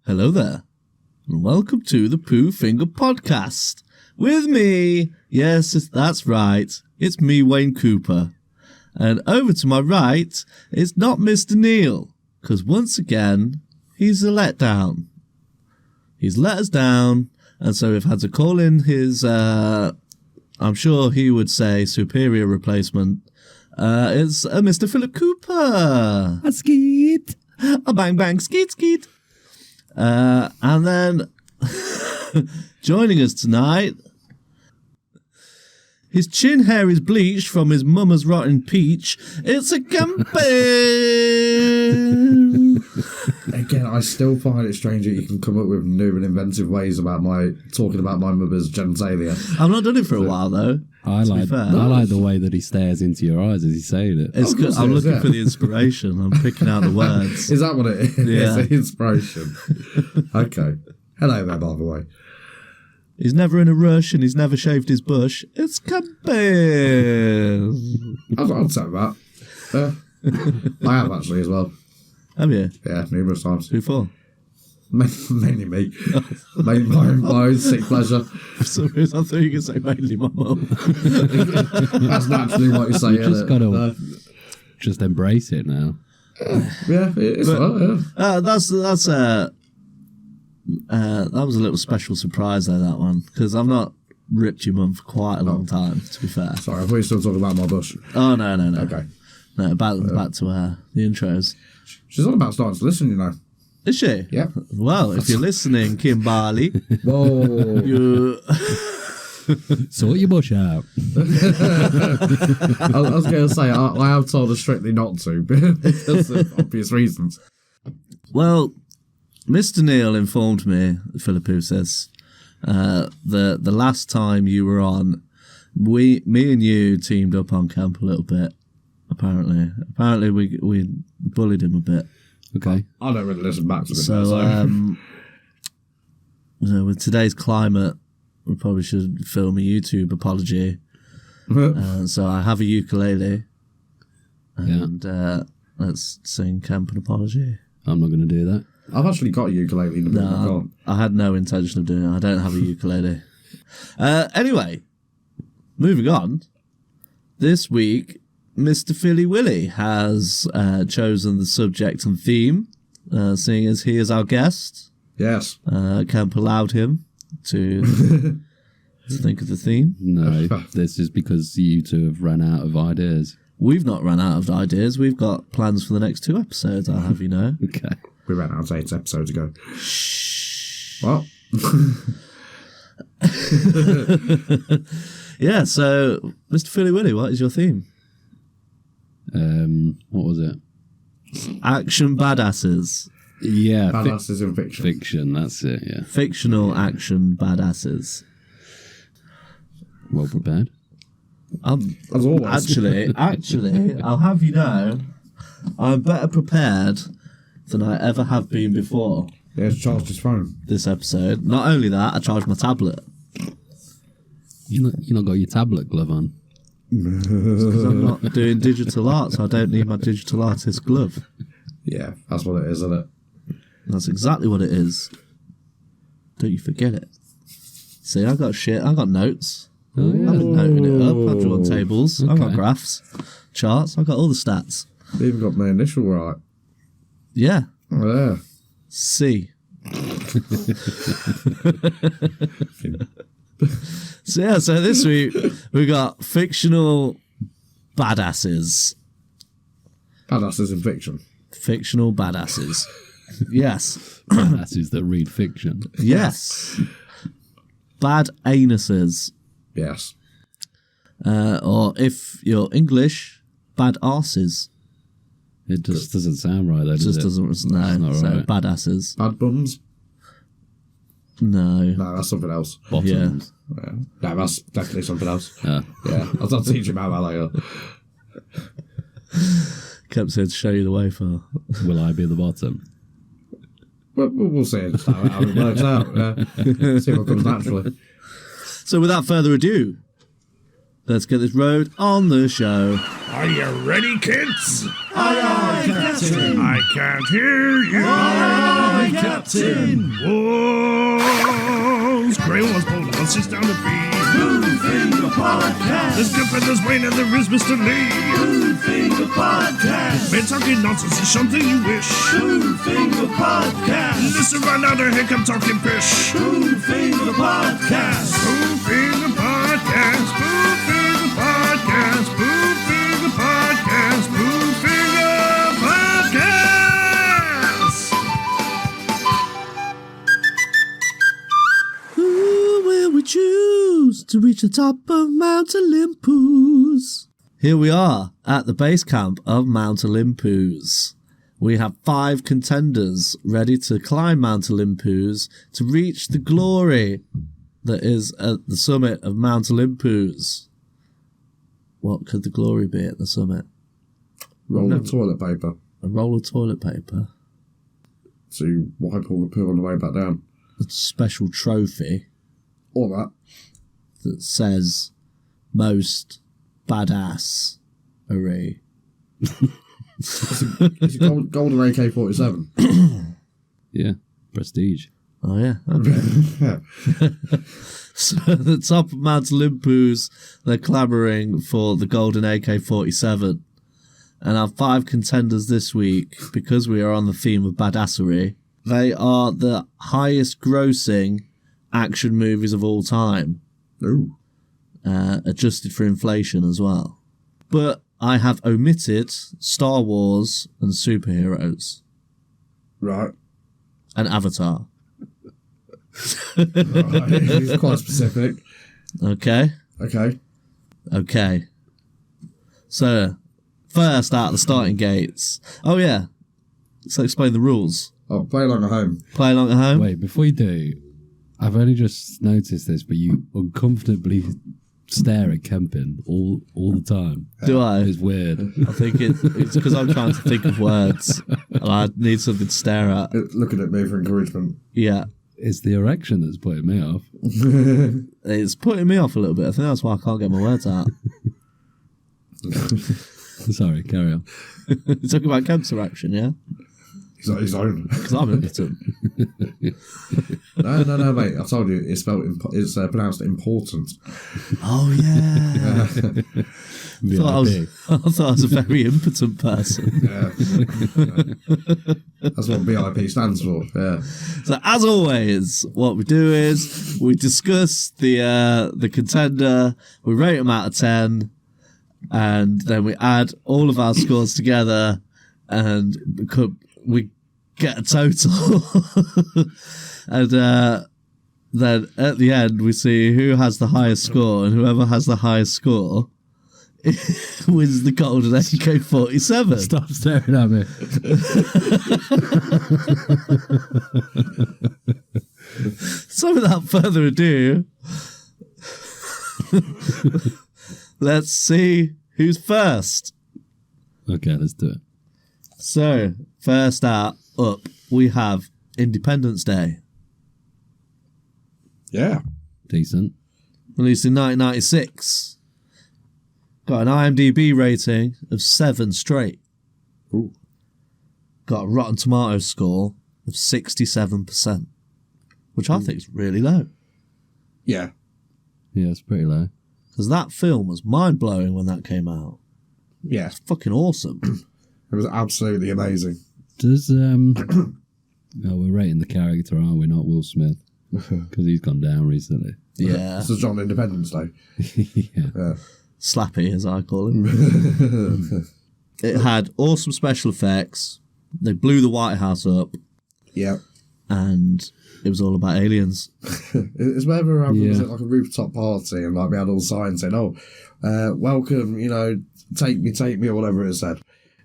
Hello there, and welcome to the Pooh Finger Podcast. With me, yes, that's right, it's me, Wayne Cooper. And over to my right, it's not Mr. Neal, because once again, he's a letdown. He's let us down, and so we've had to call in his, I'm sure he would say, superior replacement. It's Mr. Philip Cooper. A skeet. A bang bang skeet skeet. And then joining us tonight, his chin hair is bleached from his mama's rotten peach. It's a Kemp. Again, I still find it strange that you can come up with new and inventive ways about talking about my mother's genitalia. I've not done it for a while though. I like the way that he stares into your eyes as he's saying it. It's good. I'm looking for the inspiration. I'm picking out the words. Is that what it is? Yeah. It's inspiration. Okay. Hello there, by the way. He's never in a rush and he's never shaved his bush. It's campaign. I'd say that. I have actually as well. Have you? Yeah, numerous times. Who for? Mainly me. Mainly my own sick pleasure. For some reason, I thought you could say mainly my mum. That's naturally what you say. You just got to just embrace it now. Yeah, it is. Yeah. That was a little special surprise there, that one, because I've not ripped your mum for quite a long time, to be fair. Sorry, I thought you were still talking about my bush. Oh, no. Okay. No, back to the intros. She's all about starting to listen, you know. Is she? Yeah. Well, if you're listening, Kimberly, Whoa. you... Sort your bush out. I was going to say, I have told her strictly not to, because of obvious reasons. Well, Mr. Neal informed me, Philippu says, the last time you were on, me and you teamed up on Kemp a little bit, apparently. Apparently we bullied him a bit. Okay. I don't really listen back to it. So, with today's climate, we probably should film a YouTube apology. So I have a ukulele, and let's sing Kemp an apology. I'm not going to do that. I've actually got a ukulele in the book. No, I had no intention of doing it. I don't have a ukulele. Anyway, moving on. This week, Mr. Philly Willy has chosen the subject and theme, seeing as he is our guest. Yes. Kemp allowed him to think of the theme. No, this is because you two have run out of ideas. We've not run out of ideas. We've got plans for the next 2 episodes, I'll have you know. Okay. We ran out 8 episodes ago. What? Yeah, so, Mr. Philly Willy, what is your theme? What was it? Action badasses. Yeah. Badasses in fiction. Fiction, that's it, yeah. Fictional action badasses. Well prepared. As always. Actually, I'll have you know, I'm better prepared than I ever have been before. Yeah, it's charged his phone. This episode. Not only that, I charged my tablet. You not got your tablet glove on? Because I'm not doing digital art, so I don't need my digital artist glove. Yeah, that's what it is, isn't it? That's exactly what it is. Don't you forget it. See, I got shit. I got notes. Oh, yeah. I've been noting it up. I've drawn tables. I've got Okay. graphs, charts. I've got all the stats. You even got my initial right. Yeah. Oh, yeah. C. So this week we got fictional badasses. Badasses in fiction. Fictional badasses. Yes. Badasses that read fiction. Yes. Bad anuses. Yes. Or if you're English, bad arses. It just doesn't sound right, though, It does just it? doesn't, no. not So right. badasses. Bad bums? No. No, that's something else. Bottoms. Yeah. No, that's definitely something else. Yeah. Yeah, I'll teach you about that later. Kemp's here to show you the way for. Will I be the bottom? We'll see how it works out. Yeah. See what comes naturally. So without further ado, let's get this road on the show. Are you ready, kids? Aye, aye, Captain! I can't hear you! Aye, Captain! Whoa! Grail was pulled, let's sit down to be. Finger Podcast! There's Kemp and there's Wayne and there is Mr. Lee. Finger Podcast! Been talking nonsense is something you wish. Finger Podcast! Listen right now to hear Kemp talking pish. Finger Podcast! Finger Podcast! Finger Podcast! Finger Podcast! Finger Podcast! Who will we choose to reach the top of Mount Olympoos? Here we are at the base camp of Mount Olympoos. We have 5 contenders ready to climb Mount Olympoos to reach the glory that is at the summit of Mount Olympoos. What could the glory be at the summit? Roll of toilet paper A roll of toilet paper, to wipe all the poo on the way back down. a special trophy Or that. that says most badassery. It's a golden AK-47. Yeah, prestige. Oh yeah, okay. Yeah. So at the top of Mount Olympoos, they're clamouring for the golden AK-47. And our 5 contenders this week, because we are on the theme of badassery, they are the highest grossing action movies of all time. Ooh. Adjusted for inflation as well. But I have omitted Star Wars and superheroes Right. and Avatar. Right. It's quite specific. Okay? Okay. So, first out the starting gates. Oh yeah. So explain the rules. Oh, play along at home. Play along at home. Wait, before you do, I've only just noticed this, but you uncomfortably stare at Kempin all the time. Do I? It's weird. I think it's because I'm trying to think of words and I need something to stare at. Looking at me for encouragement. Yeah. It's the erection that's putting me off. It's putting me off a little bit. I think that's why I can't get my words out. Sorry, carry on. You're talking about Kemp's erection, yeah? He's not his own. Because I'm impotent. No, mate. I told you it's it's pronounced important. Oh yeah. I thought I was a very impotent person. Yeah. That's what BIP stands for. Yeah. So as always, what we do is we discuss the contender, we rate them out of 10, and then we add all of our scores together, and we get a total. And then at the end we see who has the highest score, and whoever has the highest score wins the golden AK-47. Stop staring at me. So without further ado, let's see who's first. Okay, let's do it. So, first up, we have Independence Day. Yeah. Decent. Released in 1996. Got an IMDb rating of 7 straight. Ooh. Got a Rotten Tomatoes score of 67%, which I think is really low. Yeah. Yeah, it's pretty low. Because that film was mind-blowing when that came out. Yeah. It's fucking awesome. It was absolutely amazing. Does we're rating the character, aren't we? Not Will Smith, because he's gone down recently. Yeah. This is on Independence Day. Yeah. Slappy, as I call him. It had awesome special effects. They blew the White House up, Yeah. and it was all about aliens. It's whenever was Yeah. at like a rooftop party and like we had all signs saying, "Oh, welcome, take me," or whatever it said.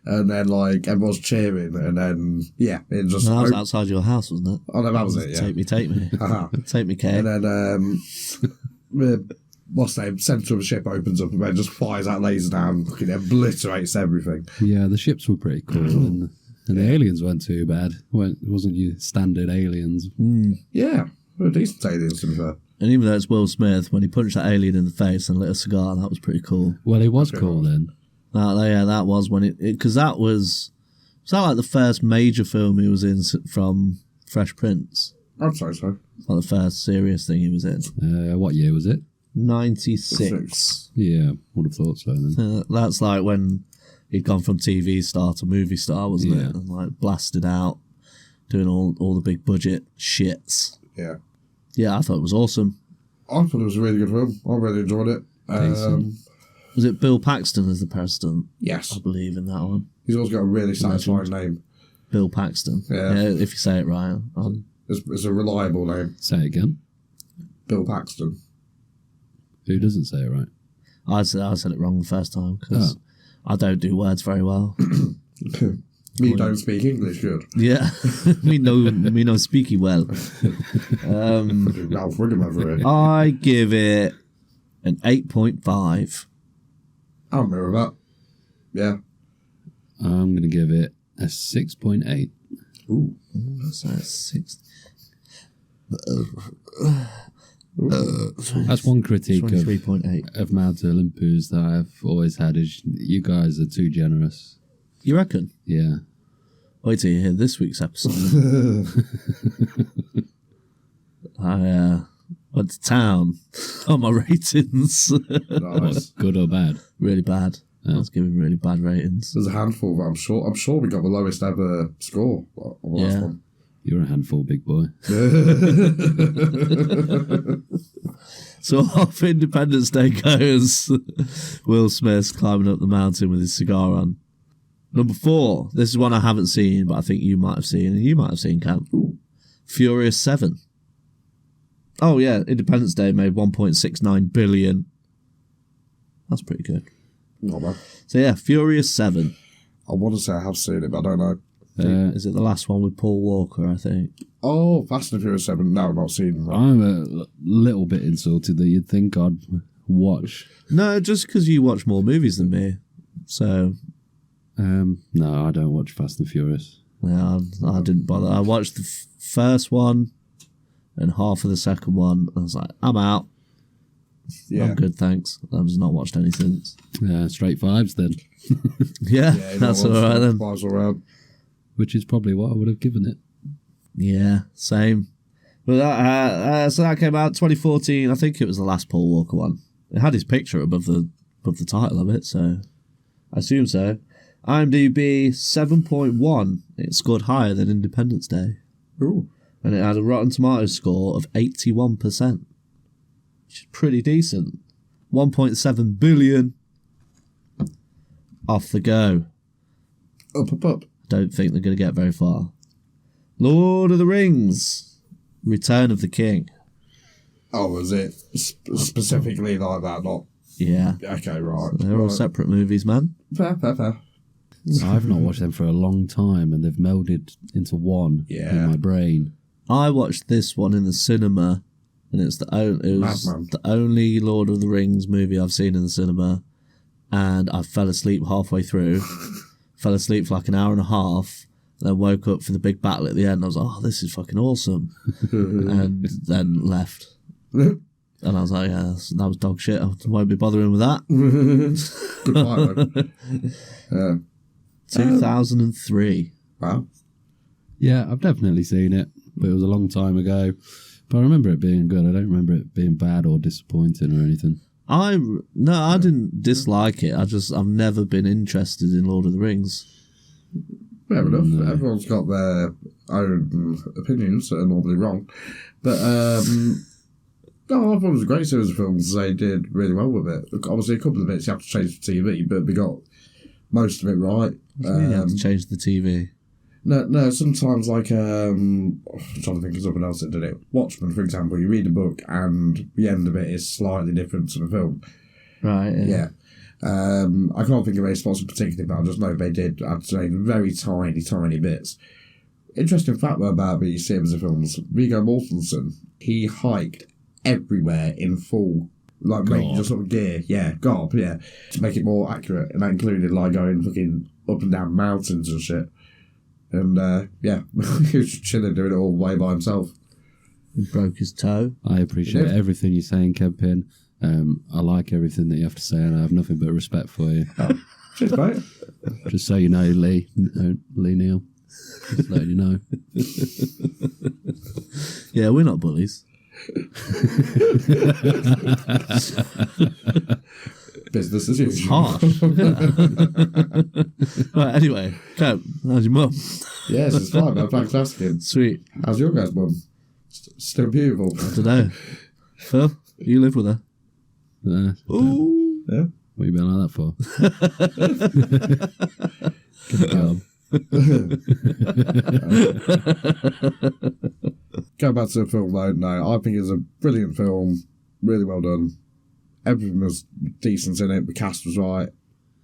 And then like everyone's cheering, and then it just That was outside your house, wasn't it? oh no, that was it. Yeah. Take me, Uh-huh. take me, Kate. And then what's the name? Center of the ship opens up and then just fires that laser down, fucking obliterates everything. Yeah, the ships were pretty cool, and the aliens weren't too bad. It wasn't your standard aliens. Yeah, well, decent aliens to be fair. And even though it's Will Smith, when he punched that alien in the face and lit a cigar, that was pretty cool. Well, it was cool then. That was when because that was Was that like the first major film he was in from Fresh Prince? I'd say so. Like the first serious thing he was in? What year was it? 96. Yeah, would have thought so then. That's like when he'd gone from TV star to movie star, wasn't it? And like blasted out, doing all the big budget shits. Yeah. Yeah, I thought it was awesome. I thought it was a really good film. I really enjoyed it. Was it Bill Paxton as the president? Yes. I believe in that one. He's also got a really satisfying name. Bill Paxton. Yeah. If you say it right. It's a reliable name. Say it again. Bill Paxton. Who doesn't say it right? I said it wrong the first time because I don't do words very well. Me don't speak English good. Yeah, me no speaky well. Ralph Wiggum over here. I give it an 8.5. I'll mirror that. Yeah. I'm going to give it a 6.8. Ooh. So 6. That's one critique 23.8. of Mount Olympoos that I've always had is you guys are too generous. You reckon? Yeah. Wait till you hear this week's episode. I went to town on my ratings. Nice. Good or bad? Really bad. I was giving really bad ratings. There's a handful, but I'm sure we got the lowest ever score on the last one. You're a handful, big boy. So off Independence Day goes Will Smith climbing up the mountain with his cigar on. Number 4. This is one I haven't seen, but I think you might have seen, and you might have seen, Kemp. Furious 7. Oh yeah, Independence Day made 1.69 billion. That's pretty good. Not bad. So yeah, Furious 7. I want to say I have seen it, but I don't know. Is it the last one with Paul Walker, I think? Oh, Fast and Furious 7. No, not seen that. I'm a little bit insulted that you'd think I'd watch. No, just because you watch more movies than me. So... no, I don't watch Fast and Furious. Yeah, I didn't bother. I watched the first one and half of the second one. I was like, I'm out. Yeah. I'm good, thanks. I've just not watched any since. Straight vibes then. Yeah, that's all right then. Vibes all around. Which is probably what I would have given it. Yeah, same. But so that came out 2014. I think it was the last Paul Walker one. It had his picture above the title of it, so I assume so. IMDb 7.1. It scored higher than Independence Day. Ooh. And it had a Rotten Tomatoes score of 81%. Which is pretty decent. 1.7 billion. Off the go. Up. Don't think they're going to get very far. Lord of the Rings. Return of the King. Oh, was it specifically like that? Not. Yeah. Okay, right. They're all separate movies, man. Fair. I've not watched them for a long time and they've melded into one in my brain. I watched this one in the cinema, and it was the only Lord of the Rings movie I've seen in the cinema, and I fell asleep halfway through. Fell asleep for like an hour and a half, then woke up for the big battle at the end. I was like, oh, this is fucking awesome. And then left. And I was like, yeah, that was dog shit. I won't be bothering with that. Goodbye, 2003. Wow. Yeah, I've definitely seen it, but it was a long time ago. But I remember it being good. I don't remember it being bad or disappointing or anything. I didn't dislike it. I've never been interested in Lord of the Rings. Fair enough. No. Everyone's got their own opinions that are normally wrong. But, no, I thought it was a great series of films. They did really well with it. Obviously, a couple of bits you have to change the TV, but we got most of it right. You have to change the TV. No, sometimes like, I'm trying to think of something else that did it. Watchmen, for example, you read a book and the end of it is slightly different to the film. Right, yeah. I can't think of any spots in particular, but I just know they did, I'd say, very tiny bits. Interesting fact though about the series of films, Viggo Mortensen, he hiked everywhere in full, like major sort of gear, garb, to make it more accurate, and that included like going fucking up and down mountains and shit. And he was chilling doing it all the way by himself. He broke his toe. I appreciate everything you're saying, Kemp. I like everything that you have to say, and I have nothing but respect for you. Oh, Cheers, mate. Just so you know, Lee Neal. Just letting you know. Yeah, we're not bullies. Business as usual. Harsh. Right, anyway, Kemp, how's your mum? Yes, it's fine, man. Thanks for asking. Sweet. How's your guys' mum? Still beautiful. Today. Phil, you live with her? Ooh. Yeah. What you been like that for? Good job. Going back to the film though, no, I think it's a brilliant film, really well done. Everything was decent in it, the cast was right,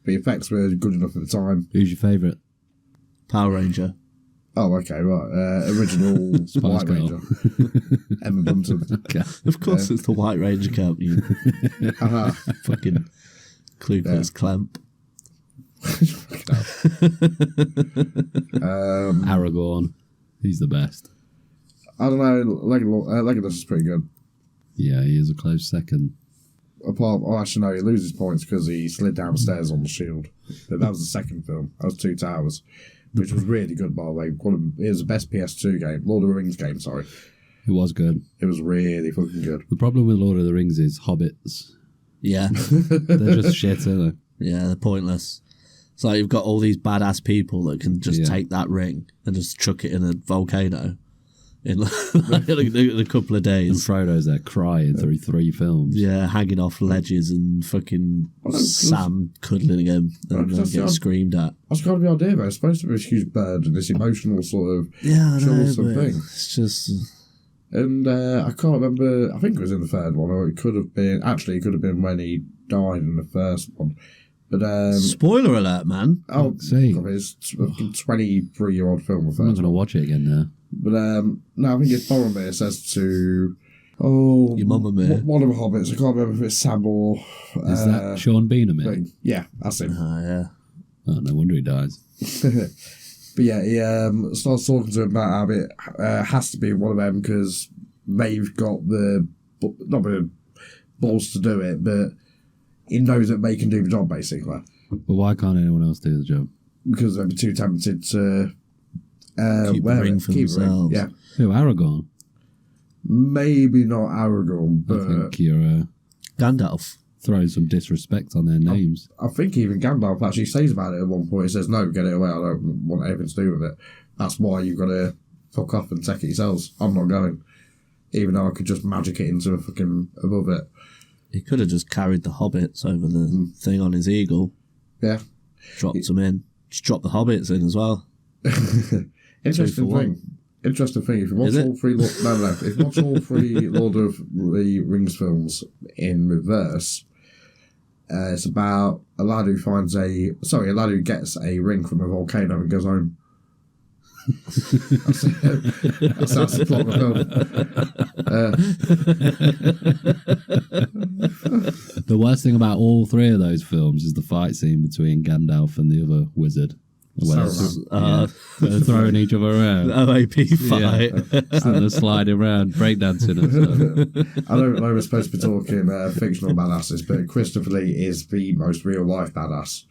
the effects were good enough at the time. Who's your favourite? Power Ranger. Oh, okay, right. Original Spice White Girl. Ranger. Emma Bunton. Okay. Of course, it's the White Ranger Kemp, you Uh-huh. fucking Clueless Clamp. Aragorn. He's the best. I don't know, Legolas is pretty good. Yeah, he is a close second. Actually no, he loses points because he slid down the stairs on the shield. But that was the second film. That was Two Towers, which was really good, by the way. It was the best PS2 game, Lord of the Rings game, sorry. It was good. It was really fucking good. The problem with Lord of the Rings is hobbits. Yeah. They're just shit, aren't Yeah, they're pointless. It's like you've got all these badass people that can just take that ring and just chuck it in a volcano in a couple of they? And days. Frodo's there crying through 3 films. Yeah, hanging off ledges and fucking Sam cuddling him and that's getting the- screamed at. That's kind of the idea, though. It's supposed to be this huge bird and this emotional sort of Yeah, I know, troublesome but thing. it's just... And I can't remember, I think it was in the third one, or it could have been, actually, it could have been when he died in the first one. But, Spoiler alert, man. oh, See. God, it's a 23-year-old film, the I'm not first going to one. watch it again now. But, no, I think it's Boromir says to, Your mama, mate. one of the hobbits, I can't remember if it's Sam or... Is that Sean Bean in it? thing. Yeah, that's him. Yeah. Oh, no wonder he dies. But yeah, he starts talking to him about how it has to be one of them because they've got not the balls to do it, but he knows that they can do the job basically But why can't anyone else do the job? because they're too tempted to Keep the wear ring it, for keep the ring. themselves. Yeah, Who, Aragorn? maybe not Aragorn, I but think you're Gandalf. throwing some disrespect on their names. I think even Gandalf actually says about it at one point. He says, "No, get it away. I don't want anything to do with it. That's why you've got to fuck off and take it yourselves. I'm not going." Even though I could just magic it into a fucking above it. He could have just carried the hobbits over the thing on his eagle, Yeah. dropped them in. Just drop the hobbits in as well. Interesting for thing. Interesting thing. If you watch Is it? all three, if you watch all 3 Lord of the Rings films in reverse, it's about a lad who gets a ring from a volcano and goes home. That's the plot of the film. The worst thing about all 3 of those films is the fight scene between Gandalf and the other wizard. Where they're throwing each other around. OAP fight. And they're sliding around, breakdancing and stuff. I don't know we're supposed to be talking fictional badasses, but Christopher Lee is the most real life badass.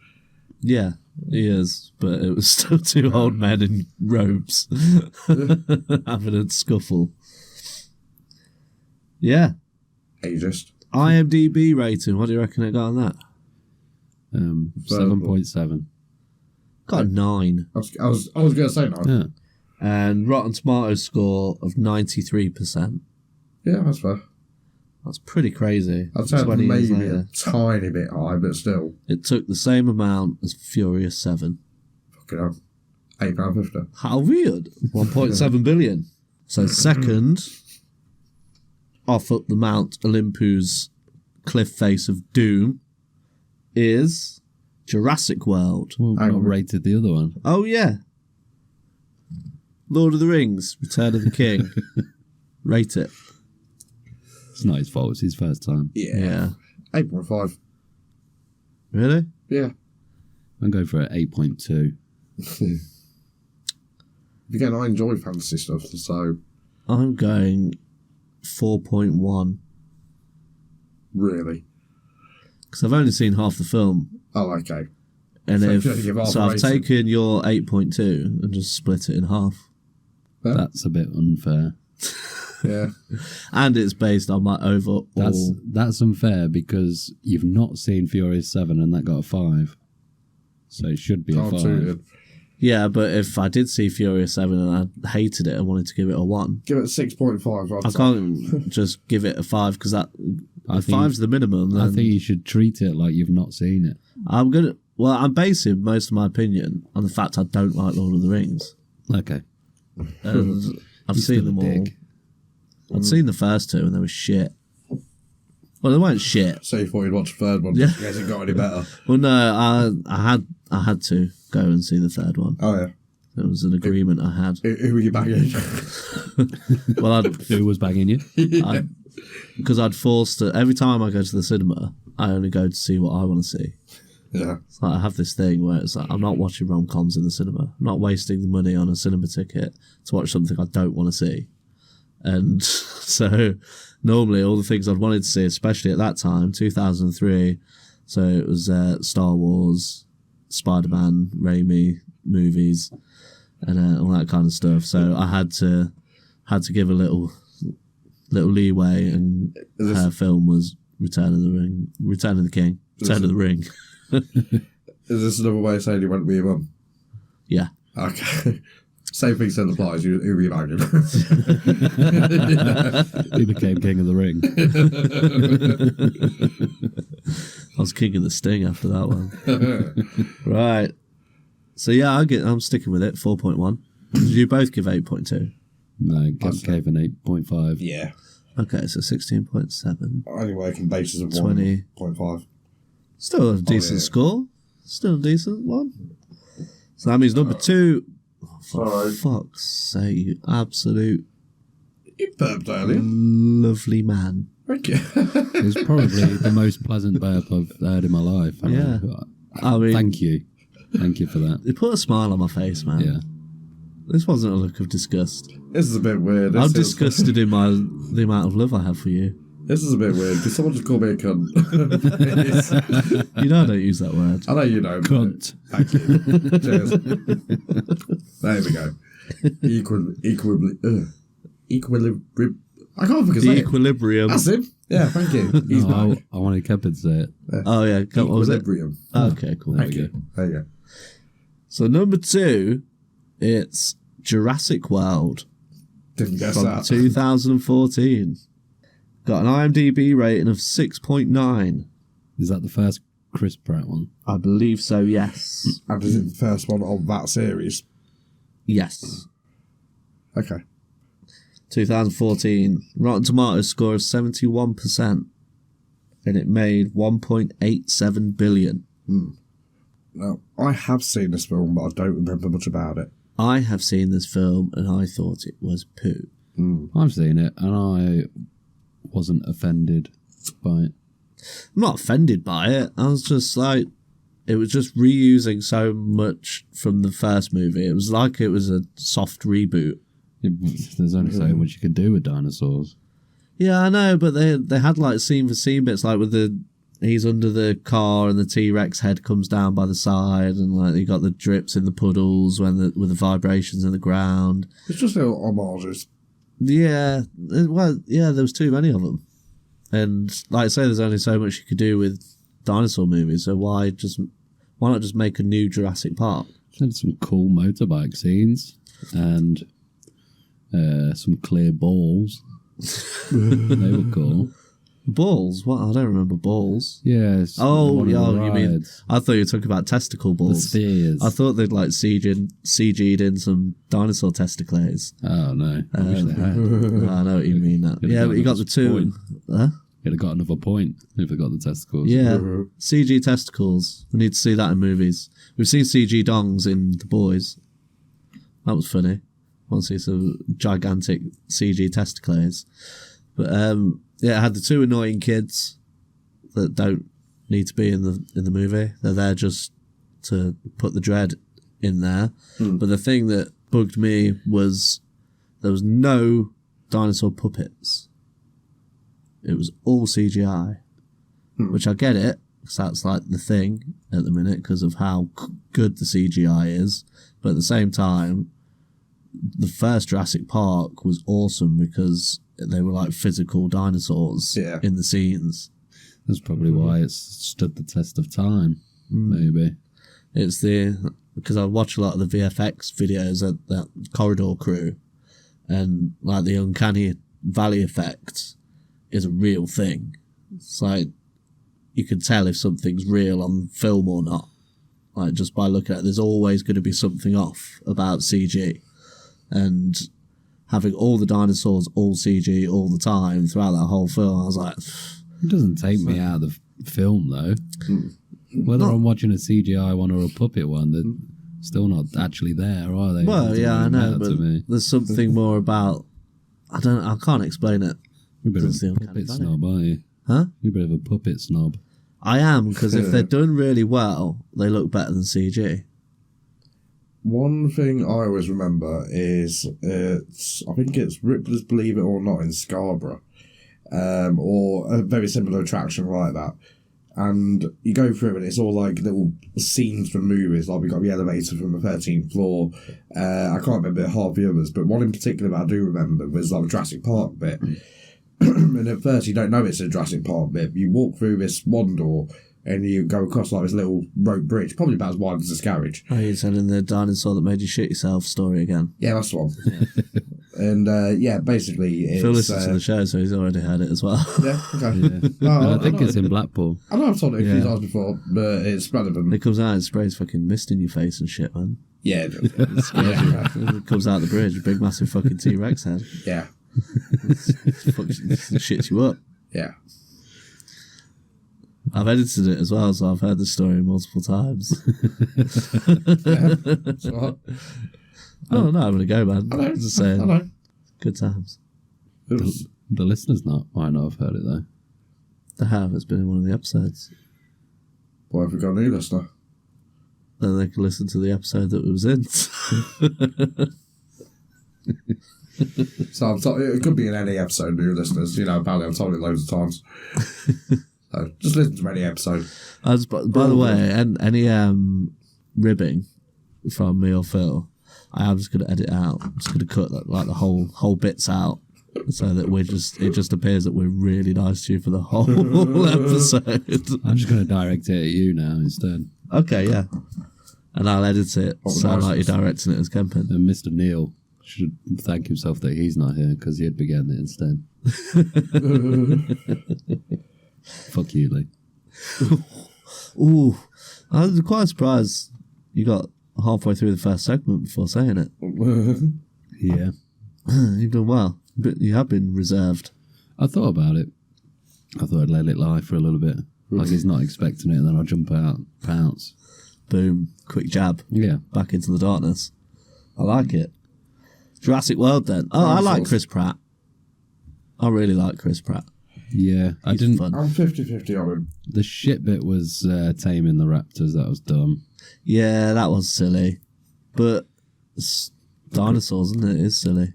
Yeah, he is. But it was still 2 old men in robes having a scuffle. Yeah. Ageist. IMDb rating, what do you reckon it got on that? 7.7. Got a 9. I was going to say no. Yeah. And Rotten Tomatoes score of 93%. Yeah, that's fair. That's pretty crazy. I'd say 20 years maybe later. a tiny bit high, but still. It took the same amount as Furious 7. Fucking hell. £8.50. How weird. 1.7 billion. So second, off up the Mount Olympoos cliff face of doom, is Jurassic World. Well, Hang not on. rated the other one. Oh, yeah. Lord of the Rings, Return of the King. Rate it. It's not his fault. It's his first time. Yeah. 8.5. Really? Yeah. I'm going for an 8.2. Again, I enjoy fantasy stuff, so I'm going 4.1. really. Because I've only seen half the film. Oh, okay. And So if you only give half so, a I've rating. taken your 8.2 and just split it in half. That's a bit unfair. Yeah. And it's based on my overall. That's unfair because you've not seen Furious 7 and that got a 5. So it should be a 5. Suited. Yeah, but if I did see Furious 7 and I hated it, I wanted to give it a 1. Give it 6.5. I can't just give it a 5 because that I think 5's the minimum. I Then think you should treat it like you've not seen it. I'm basing most of my opinion on the fact I don't like Lord of the Rings. Okay. And I've You're seen still them a all. dick. I'd seen the first 2 and they were shit. Well, they weren't shit. So you thought you'd watch the third one, Yeah. just in case it got any better. Well, no, I had to go and see the third one. Oh, yeah. It was an agreement I had. Who were you banging? Well, Who was banging you? because I'd forced it. Every time I go to the cinema, I only go to see what I want to see. Yeah. It's like I have this thing where it's like I'm not watching rom-coms in the cinema. I'm not wasting the money on a cinema ticket to watch something I don't want to see. And so normally all the things I'd wanted to see, especially at that time, 2003, so it was Star Wars, Spider-Man, Raimi movies, and all that kind of stuff. So I had to give a little leeway, and her film was Return of the King, Return of the Ring. Is this another way of saying you went with your mum? Yeah. Okay. Same thing still applies. Who were you banging? He became king of the ring. I was king of the sting after that one. Right. So yeah, I'm sticking with it. 4.1. Did you both give 8.2? No, Kemp gave an 8.5. Yeah. Okay, so 16.7. Only working basis of 20. 1.5. Still a decent score. Still a decent one. So that means number 2. For Sorry. fuck's sake, you absolute You burped earlier. lovely man. Thank you. It was probably the most pleasant burp I've heard in my life. Yeah. I mean, Thank you. Thank you for that. it put a smile on my face, man. Yeah. This wasn't a look of disgust. This is a bit weird. I'm disgusted in the amount of love I have for you. This is a bit weird. Did someone just call me a cunt? You know I don't use that word. I know you don't. but Cunt. Thank you. Cheers. There we go. Equilibrium. I can't think of it. Equilibrium. That's him. Yeah, thank you. He's No, back. I wanted Kemp to say it. Oh yeah, what was it? Equilibrium. Okay, cool. Thank you. There you go. So number 2, it's Jurassic World Didn't guess from that. 2014. Got an IMDb rating of 6.9. Is that the first Chris Pratt one? I believe so, yes. And is it the first one of that series? Yes. Okay. 2014. Rotten Tomatoes score of 71%. And it made 1.87 billion. Now, I have seen this film, but I don't remember much about it. I have seen this film and I thought it was poo. I've seen it and I wasn't offended by it. I'm not offended by it. I was just like, it was just reusing so much from the first movie. It was like it was a soft reboot. There's only so much you can do with dinosaurs. Yeah, I know, but they had like scene for scene bits, like with he's under the car and the T-Rex head comes down by the side, and like you got the drips in the puddles with the vibrations in the ground. It's just little homages. Yeah, well, yeah, there was too many of them, and like I say, there's only so much you could do with dinosaur movies. So why not just make a new Jurassic Park? Had some cool motorbike scenes and some clear balls. They were cool. Balls? What? I don't remember balls. Yes. Oh, yeah, you mean? I thought you were talking about testicle the balls. spheres? I thought they'd like CG'd in some dinosaur testicles. Oh no! I wish they had. I know what you mean. That. Could've Yeah, got but you got another the two. point. Huh? You'd have got another point if they got the testicles. Yeah, CG testicles. We need to see that in movies. We've seen CG dongs in The Boys. That was funny. I want to see some gigantic CG testicles. But yeah, it had the two annoying kids that don't need to be in the movie. They're there just to put the dread in there. But the thing that bugged me was there was no dinosaur puppets. It was all CGI, which I get it because that's like the thing at the minute because of how good the CGI is. But at the same time, the first Jurassic Park was awesome because they were like physical dinosaurs in the scenes. That's probably why it's stood the test of time, maybe. It's because I watch a lot of the VFX videos at that Corridor crew, and like the uncanny valley effect is a real thing. It's like you can tell if something's real on film or not. Like just by looking at it, there's always going to be something off about CG. And having all the dinosaurs all CG all the time throughout that whole film, I was like... It doesn't take me out of the film, though. Whether I'm watching a CGI one or a puppet one, they're still not actually there, are they? Well, yeah, I know, but there's something more about... I can't explain it. You're a bit of a puppet snob, aren't you? Huh? You're a bit of a puppet snob. I am, because if they're done really well, they look better than CG. One thing I always remember is I think it's Ripley's Believe It or Not in Scarborough, or a very similar attraction like that. And you go through and it's all like little scenes from movies, like we got the elevator from the 13th floor. I can't remember half the others, but one in particular that I do remember was like the Jurassic Park bit. And at first you don't know it's a Jurassic Park bit. You walk through this one door and you go across like this little rope bridge, probably about as wide as this garage. Oh, you're telling the dinosaur that made you shit yourself story again? Yeah, that's the one. And basically it's... Phil listens to the show, so he's already heard it as well. Yeah, okay. Yeah. No, I think it's in Blackpool. I know I've told it a few times before, but it's relevant. It comes out and sprays fucking mist in your face and shit, man. Yeah, It comes out the bridge, a big massive fucking T-Rex head. yeah, It shits you up. yeah. I've edited it as well, so I've heard the story multiple times. That's what. Oh, no, I'm going to go, man. I know. Just saying. I know. Good times. The listeners might not have heard it, though. They have. It's been in one of the episodes. What have we got a new listener? Then they can listen to the episode that it was in. So it could be in any episode, new listeners. You know, apparently I've told it loads of times. So just listen to any episode. By the way, any ribbing from me or Phil, I am just going to edit out. I'm just going to cut like the whole bits out, so that it just appears that we're really nice to you for the whole episode. I'm just going to direct it at you now instead. Okay, yeah. And I'll edit it sound like you're directing it as Kemp. And Mr. Neal should thank himself that he's not here because he'd began it instead. Fuck you, Lee. Ooh, I was quite surprised you got halfway through the first segment before saying it. Yeah. You've done well, but you have been reserved. I thought about it. I thought I'd let it lie for a little bit. Like he's not expecting it and then I'll jump out, pounce. Boom, quick jab. Yeah. Back into the darkness. I like it. Jurassic World then. Oh, I like Chris Pratt. I really like Chris Pratt. Yeah. He's fun. I'm 50-50 on him. The shit bit was taming the raptors. That was dumb. Yeah, that was silly. But it's dinosaurs, isn't it? It is silly.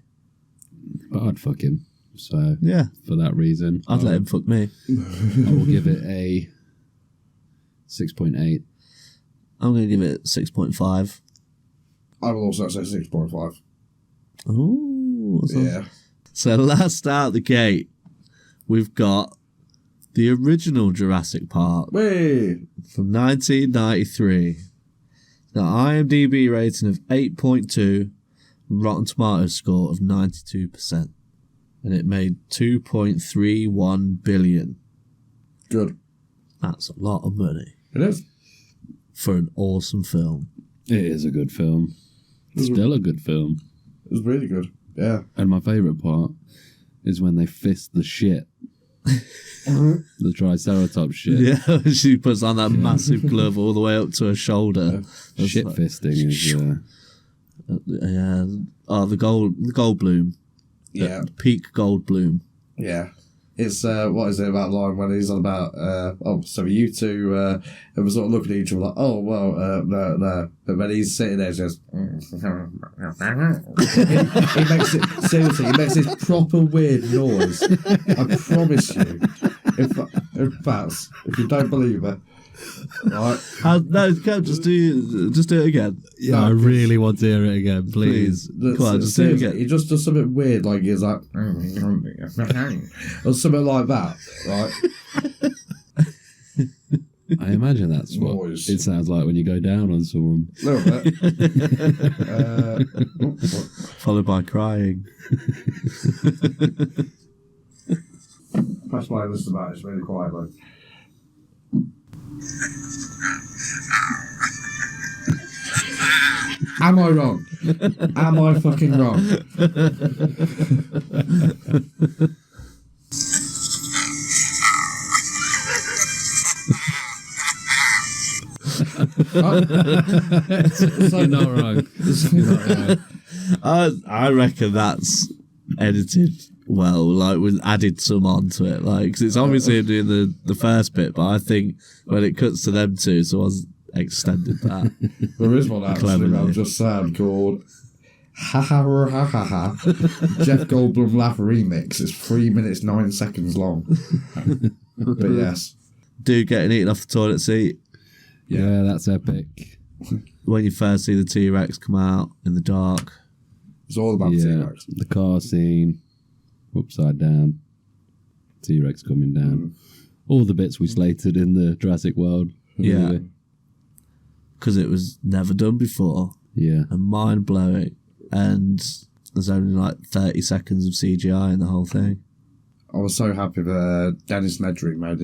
But I'd fuck him. So, Yeah. for that reason, I'd let him fuck me. I will give it a 6.8. I'm going to give it 6.5. I will also say 6.5. Ooh. Yeah. So last out the gate, we've got the original Jurassic Park Wait. from 1993. Now, IMDb rating of 8.2, Rotten Tomatoes score of 92%. And it made 2.31 billion. Good. That's a lot of money It is. for an awesome film. It is a good film. Still a good film. It was really good. Yeah. And my favourite part is when they fist the shit. The Triceratops shit. Yeah, she puts on that massive glove all the way up to her shoulder. Shit like- fisting is... Yeah. Oh, the gold bloom. Yeah. Peak gold bloom. Yeah. It's, what is it about line when he's on about, so you two, and we're sort of looking at each other like, oh, well, no. But when he's sitting there, he says, he makes it, seriously, he makes this proper weird noise. I promise you. In fact, if you don't believe it, Right? No, Kemp, just do it again. Yeah, No, I really want to hear it again, please. Come on, just do it again. He just does something weird, like he's like, or something like that, right? I imagine that's what Noise. it sounds like when you go down on someone. A little bit. Followed by crying. Press play and listen to that. It's really quiet, though. Am I wrong? Am I fucking wrong? You're not wrong. You're not wrong. I reckon that's edited well, like with added some onto it, like because it's obviously him doing the first bit, but I think when it cuts to them two, someone's extended that. There is one actually Cleverly. I've just said called Ha Ha Ha Ha Ha Jeff Goldblum Laugh Remix. It's 3 minutes 9 seconds long. But yes. Dude getting eaten off the toilet seat Yeah, that's epic. when you first see the T-Rex come out in the dark. It's all about Yeah, T-Rex. the car scene, upside down, T-Rex coming down. All the bits we slated in the Jurassic World. Yeah. movie. Because it was never done before Yeah. and mind-blowing, and there's only like 30 seconds of CGI in the whole thing. I was so happy that Dennis Nedry met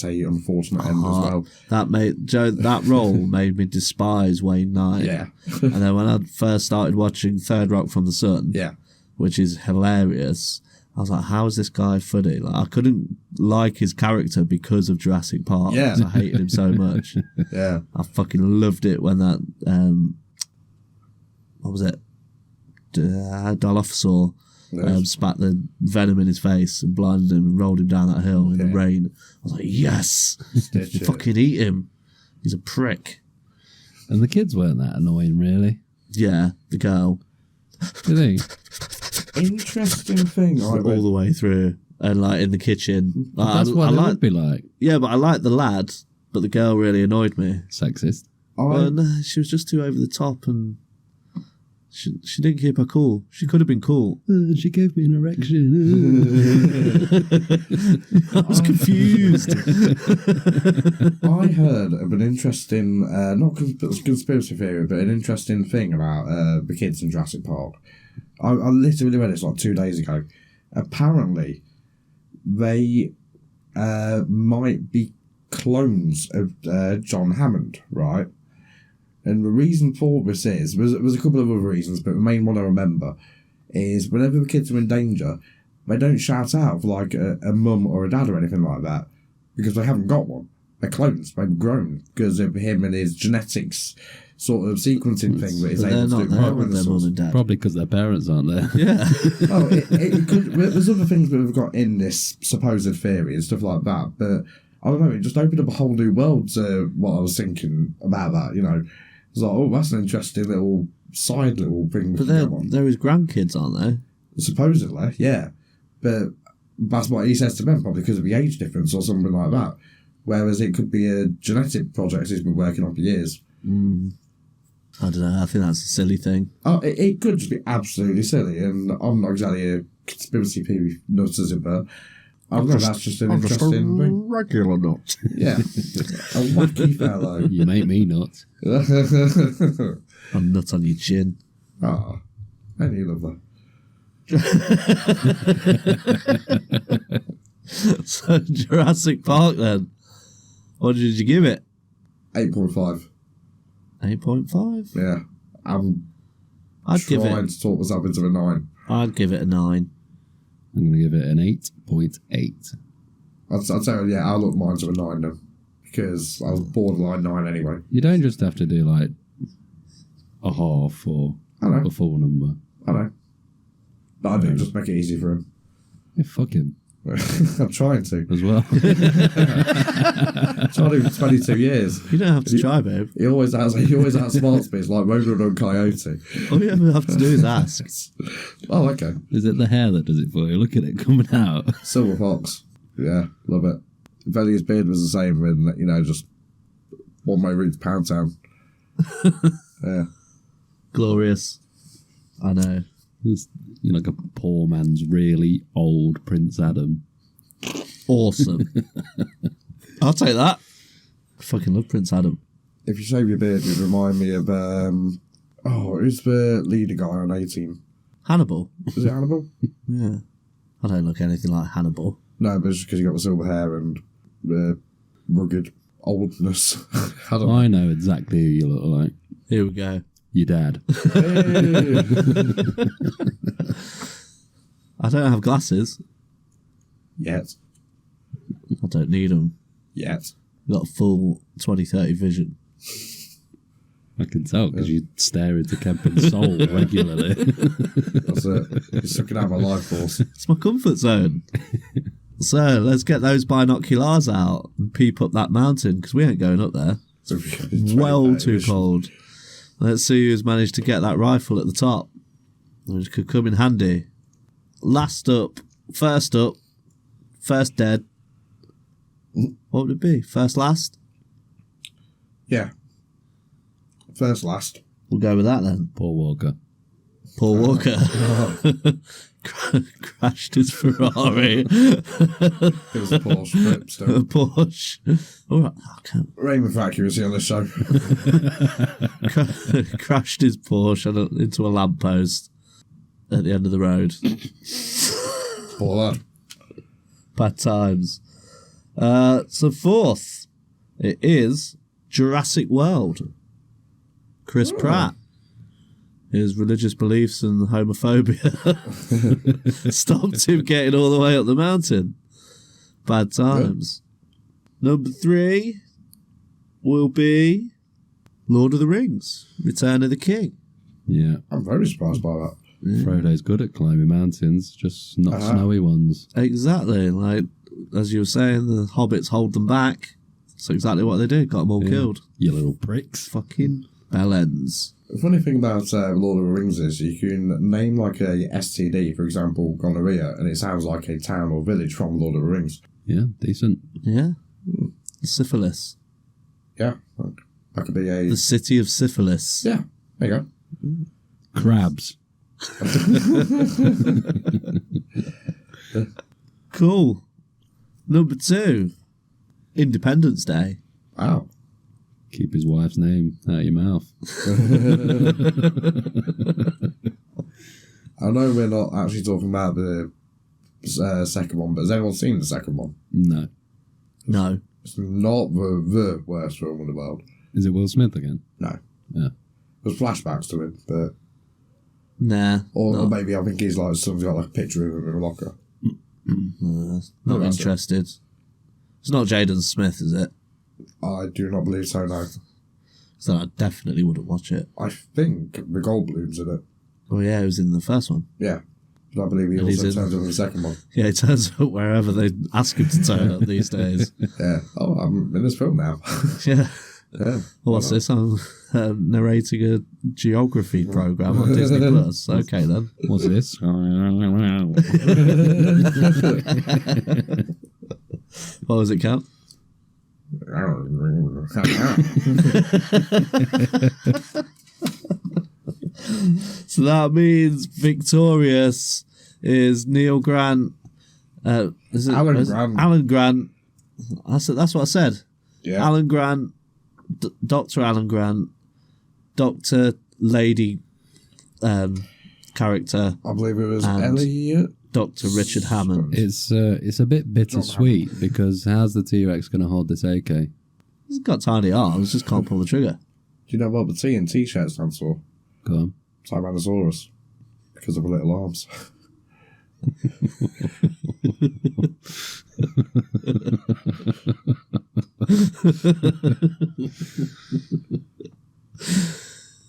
a unfortunate end as well. That role made me despise Wayne Knight. Yeah. And then when I first started watching Third Rock from the Sun, Yeah. which is hilarious, I was like, how is this guy funny? Like, I couldn't like his character because of Jurassic Park. Yeah. 'Cause I hated him so much. Yeah. I fucking loved it when that, what was it? Dilophosaur spat the venom in his face and blinded him and rolled him down that hill in the rain. I was like, yes! Stitch it. Fucking eat him. He's a prick. And the kids weren't that annoying, really. Yeah, the girl. Do you think? Interesting thing. All the way through. And like in the kitchen. Like, That's what it would be like. Yeah, but I liked the lad, but the girl really annoyed me. Sexist. Well, no, she was just too over the top and she didn't keep her cool. She could have been cool. She gave me an erection. I was confused. I heard of an interesting, not conspiracy theory, but an interesting thing about the kids in Jurassic Park. I literally read it like 2 days ago. Apparently, they might be clones of John Hammond, right? And the reason for this is, there's a couple of other reasons, but the main one I remember is whenever the kids are in danger, they don't shout out for like a mum or a dad or anything like that because they haven't got one. They're clones. They've grown because of him and his genetics sort of sequencing thing that he's But they're able to not do. there with their mum and dad. Probably because their parents aren't there. Yeah. Oh, it could, there's other things that we've got in this supposed theory and stuff like that, but I don't know, it just opened up a whole new world to what I was thinking about that, you know. It's like, oh, that's an interesting little side little thing. But they're his grandkids, aren't they? Supposedly, yeah. But that's what he says to them, probably because of the age difference or something like that. Whereas it could be a genetic project he's been working on for years. I don't know. I think that's a silly thing. Oh, it could just be absolutely silly, and I'm not exactly a conspiracy theory nut, as it were. I don't know, that's just an interesting thing. Regular nut. Yeah. A wacky fellow. You make me nuts. A nut on your chin. Ah, and you love that. So Jurassic Park then. What did you give it? 8.5. 8.5? Yeah. I'm I'd give trying it. to talk myself into a 9. I'd give it a 9. I'm going to give it an 8.8. I'd say, yeah, I'll look mine to a 9 then. Because I was borderline 9 anyway. You don't just have to do like a half or I know. a full number. I know. But I do, just make it easy for him. Yeah, fuck him I'm trying to. as well. I've tried him for 22 years. You don't have to try, babe. He always outsmarts me. It's like Rogan on Coyote. All you ever have to do is ask. Oh, okay. Is it the hair that does it for you? Look at it coming out. Silver Fox. Yeah, love it. If only his beard was the same, and, you know, just on my route to Pound Town. Yeah. Glorious. I know. It's, like a poor man's really old Prince Adam. Awesome. I'll take that. I fucking love Prince Adam. If you shave your beard, it remind me of who's the leader guy on 18? Hannibal. Is it Hannibal? Yeah. I don't look anything like Hannibal. No, but it's just because you got the silver hair and rugged oldness. I know exactly who you look like. Here we go. Your dad. I don't have glasses. Yet. I don't need them. Yet. Got full 20/30 vision. I can tell because you stare into Kemp and soul regularly. That's it. You're sucking out my life force. It's my comfort zone. So let's get those binoculars out and peep up that mountain because we ain't going up there. Well too cold. Let's see who's managed to get that rifle at the top, which could come in handy. Last up, first dead. What would it be? First last? Yeah. First last. We'll go with that then. Paul Walker. Paul Walker crashed his Ferrari. It was a Porsche, but still. A Porsche. All right. I can't. Aiming for accuracy on this show. Crashed his Porsche into a lamppost at the end of the road. Poor lad. Bad times. So fourth, it is Jurassic World. Chris Pratt. His religious beliefs and homophobia stopped him getting all the way up the mountain. Bad times. Good. Number 3 will be Lord of the Rings, Return of the King. Yeah. I'm very surprised by that. Frodo's good at climbing mountains, just not snowy ones. Exactly. Like, as you were saying, the hobbits hold them back. That's exactly what they did. Got them all killed. You little pricks. Fucking bellends. The funny thing about Lord of the Rings is you can name like a STD, for example, gonorrhea, and it sounds like a town or village from Lord of the Rings. Yeah, decent. Yeah. Syphilis. Yeah. That could be a... The city of syphilis. Yeah. There you go. Crabs. Cool. Number 2, Independence Day. Wow. Keep his wife's name out of your mouth. I know we're not actually talking about the second one, but has anyone seen the second one? No. No. It's not the worst film in the world. Is it Will Smith again? No. Yeah. There's flashbacks to him, but... Nah. Or maybe I think he's like, someone's got like a picture of him in a locker. Not interested. It's not Jaden Smith, is it? I do not believe so, no. So I definitely wouldn't watch it. I think the Goldblum's in it. Oh yeah, he was in the first one. Yeah. But I believe he And he's also in- turns up in the second one. Yeah, it turns up wherever they ask him to turn up these days. Yeah. Oh, I'm in this film now. Yeah. Yeah. What's this? I'm narrating a geography program on Disney Plus. Okay then. What's this? What was it, Kemp? So that means victorious is Neil Grant. Is it Alan Grant. Alan Grant. That's what I said. Yeah. Alan Grant, Dr. Alan Grant, Dr. Lady character, I believe it was And- Elliot. Dr. Richard Hammond. It's a bit bittersweet because how's the T-Rex going to hold this AK? He's got tiny arms, just can't pull the trigger. Do you know what the T in T-shirt stands for? Go on. Tyrannosaurus. Because of the little arms.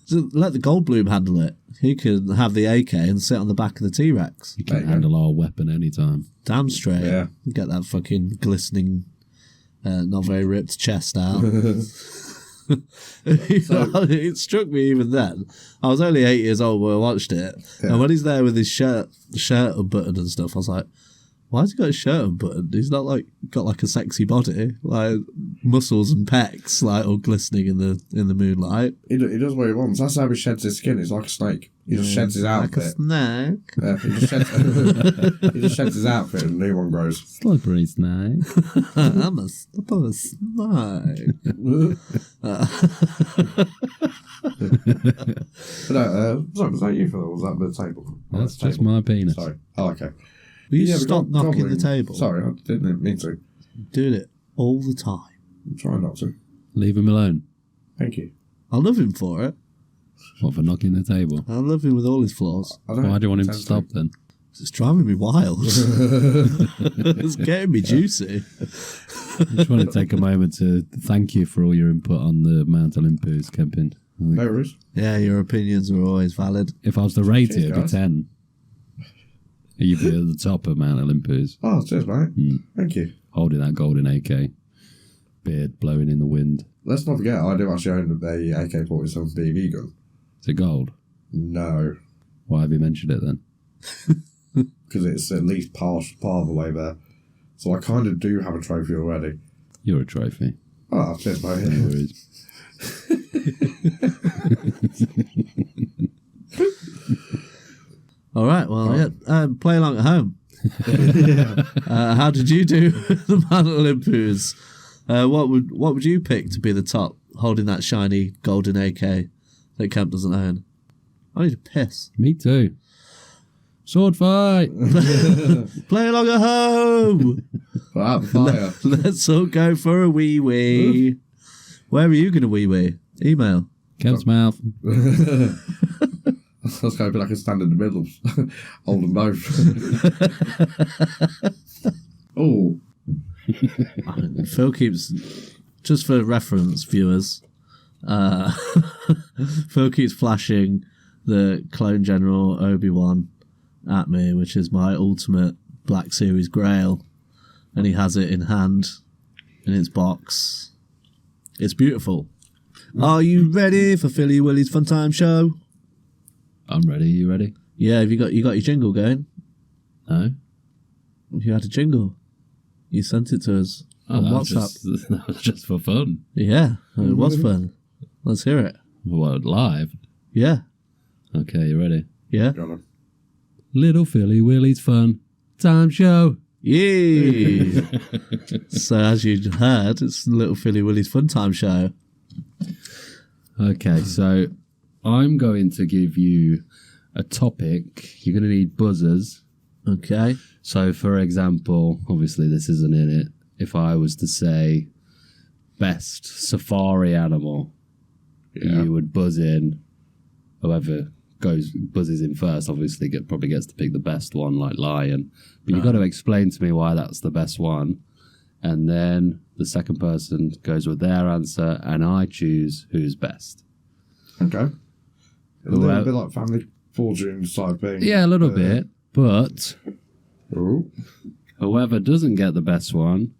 Just let the Goldblum handle it. He can have the AK and sit on the back of the T-Rex. You There can you go. handle our weapon anytime. Damn straight. Yeah. Get that fucking glistening, not very ripped chest out. It struck me even then. I was only 8 years old when I watched it. Yeah. And when he's there with his shirt unbuttoned and stuff, I was like, Why has he got his shirt unbuttoned? He's not like got like a sexy body, like muscles and pecs, like all glistening in the moonlight. He does what he wants. That's how he sheds his skin. He's like a snake. He just sheds his outfit. Like a snake. Yeah, he just sheds his outfit and a new one grows. Slippery snake. I'm a snake. Sorry, was that you, Phil, or was that the table? That's the just table. my penis. Sorry. Oh, okay. Will you Yeah, we stop got knocking gobbling. the table? Sorry, I didn't mean to. Doing it all the time. I'm trying not to. Leave him alone. Thank you. I love him for it. What, for knocking the table? I love him with all his flaws. I don't Why do you want him to intend stop then? It's driving me wild. It's getting me juicy. I just want to take a moment to thank you for all your input on the Mount Olympoos camping. No worries. Yeah, your opinions are always valid. If I was to rate Cheers, it, it'd be guys. 10. You'd be at the top of Mount Olympoos, Oh, cheers, mate. Thank you. holding that golden AK, beard blowing in the wind. Let's not forget, I do actually own a AK-47 BB gun. Is it gold? No, Why have you mentioned it then? because it's at least part of the way there. So I kind of do have a trophy already. You're a trophy. Oh, cheers, No mate. worries. All right, well, yeah, play along at home. How did you do the Mount Olympoos? What would you pick to be the top, holding that shiny golden AK that Kemp doesn't own? I need a piss. Me too. Sword fight! Play along at home. Put out the fire. Let's all go for a wee wee. Where are you going to wee wee? Email. Kemp's mouth. I was going to be like a stand in the middle. Hold them both. Oh, Phil keeps, just for reference, viewers, Phil keeps flashing the Clone General Obi-Wan at me, which is my ultimate Black Series Grail, and he has it in hand in its box. It's beautiful. Are you ready for Philly Willys Funtime Show? I'm ready. You ready? Yeah, have you got your jingle going? No? You had a jingle. You sent it to us on that was WhatsApp. that was just for fun. Yeah, it was fun. Let's hear it. What, live? Yeah, Okay, you ready? yeah. got him. Little Philly Willys Fun Time Show. Yeah. So as you heard, it's Little Philly Willys Funtime Show. Okay, so I'm going to give you a topic. You're going to need buzzers. Okay. So, for example, obviously this isn't in it. If I was to say best safari animal, you would buzz in. Whoever buzzes in first, obviously probably gets to pick the best one, like lion. But you've got to explain to me why that's the best one. And then the second person goes with their answer, and I choose who's best. Okay. A little bit like Family Fortune type thing. Yeah, a little bit. But Ooh. whoever doesn't get the best one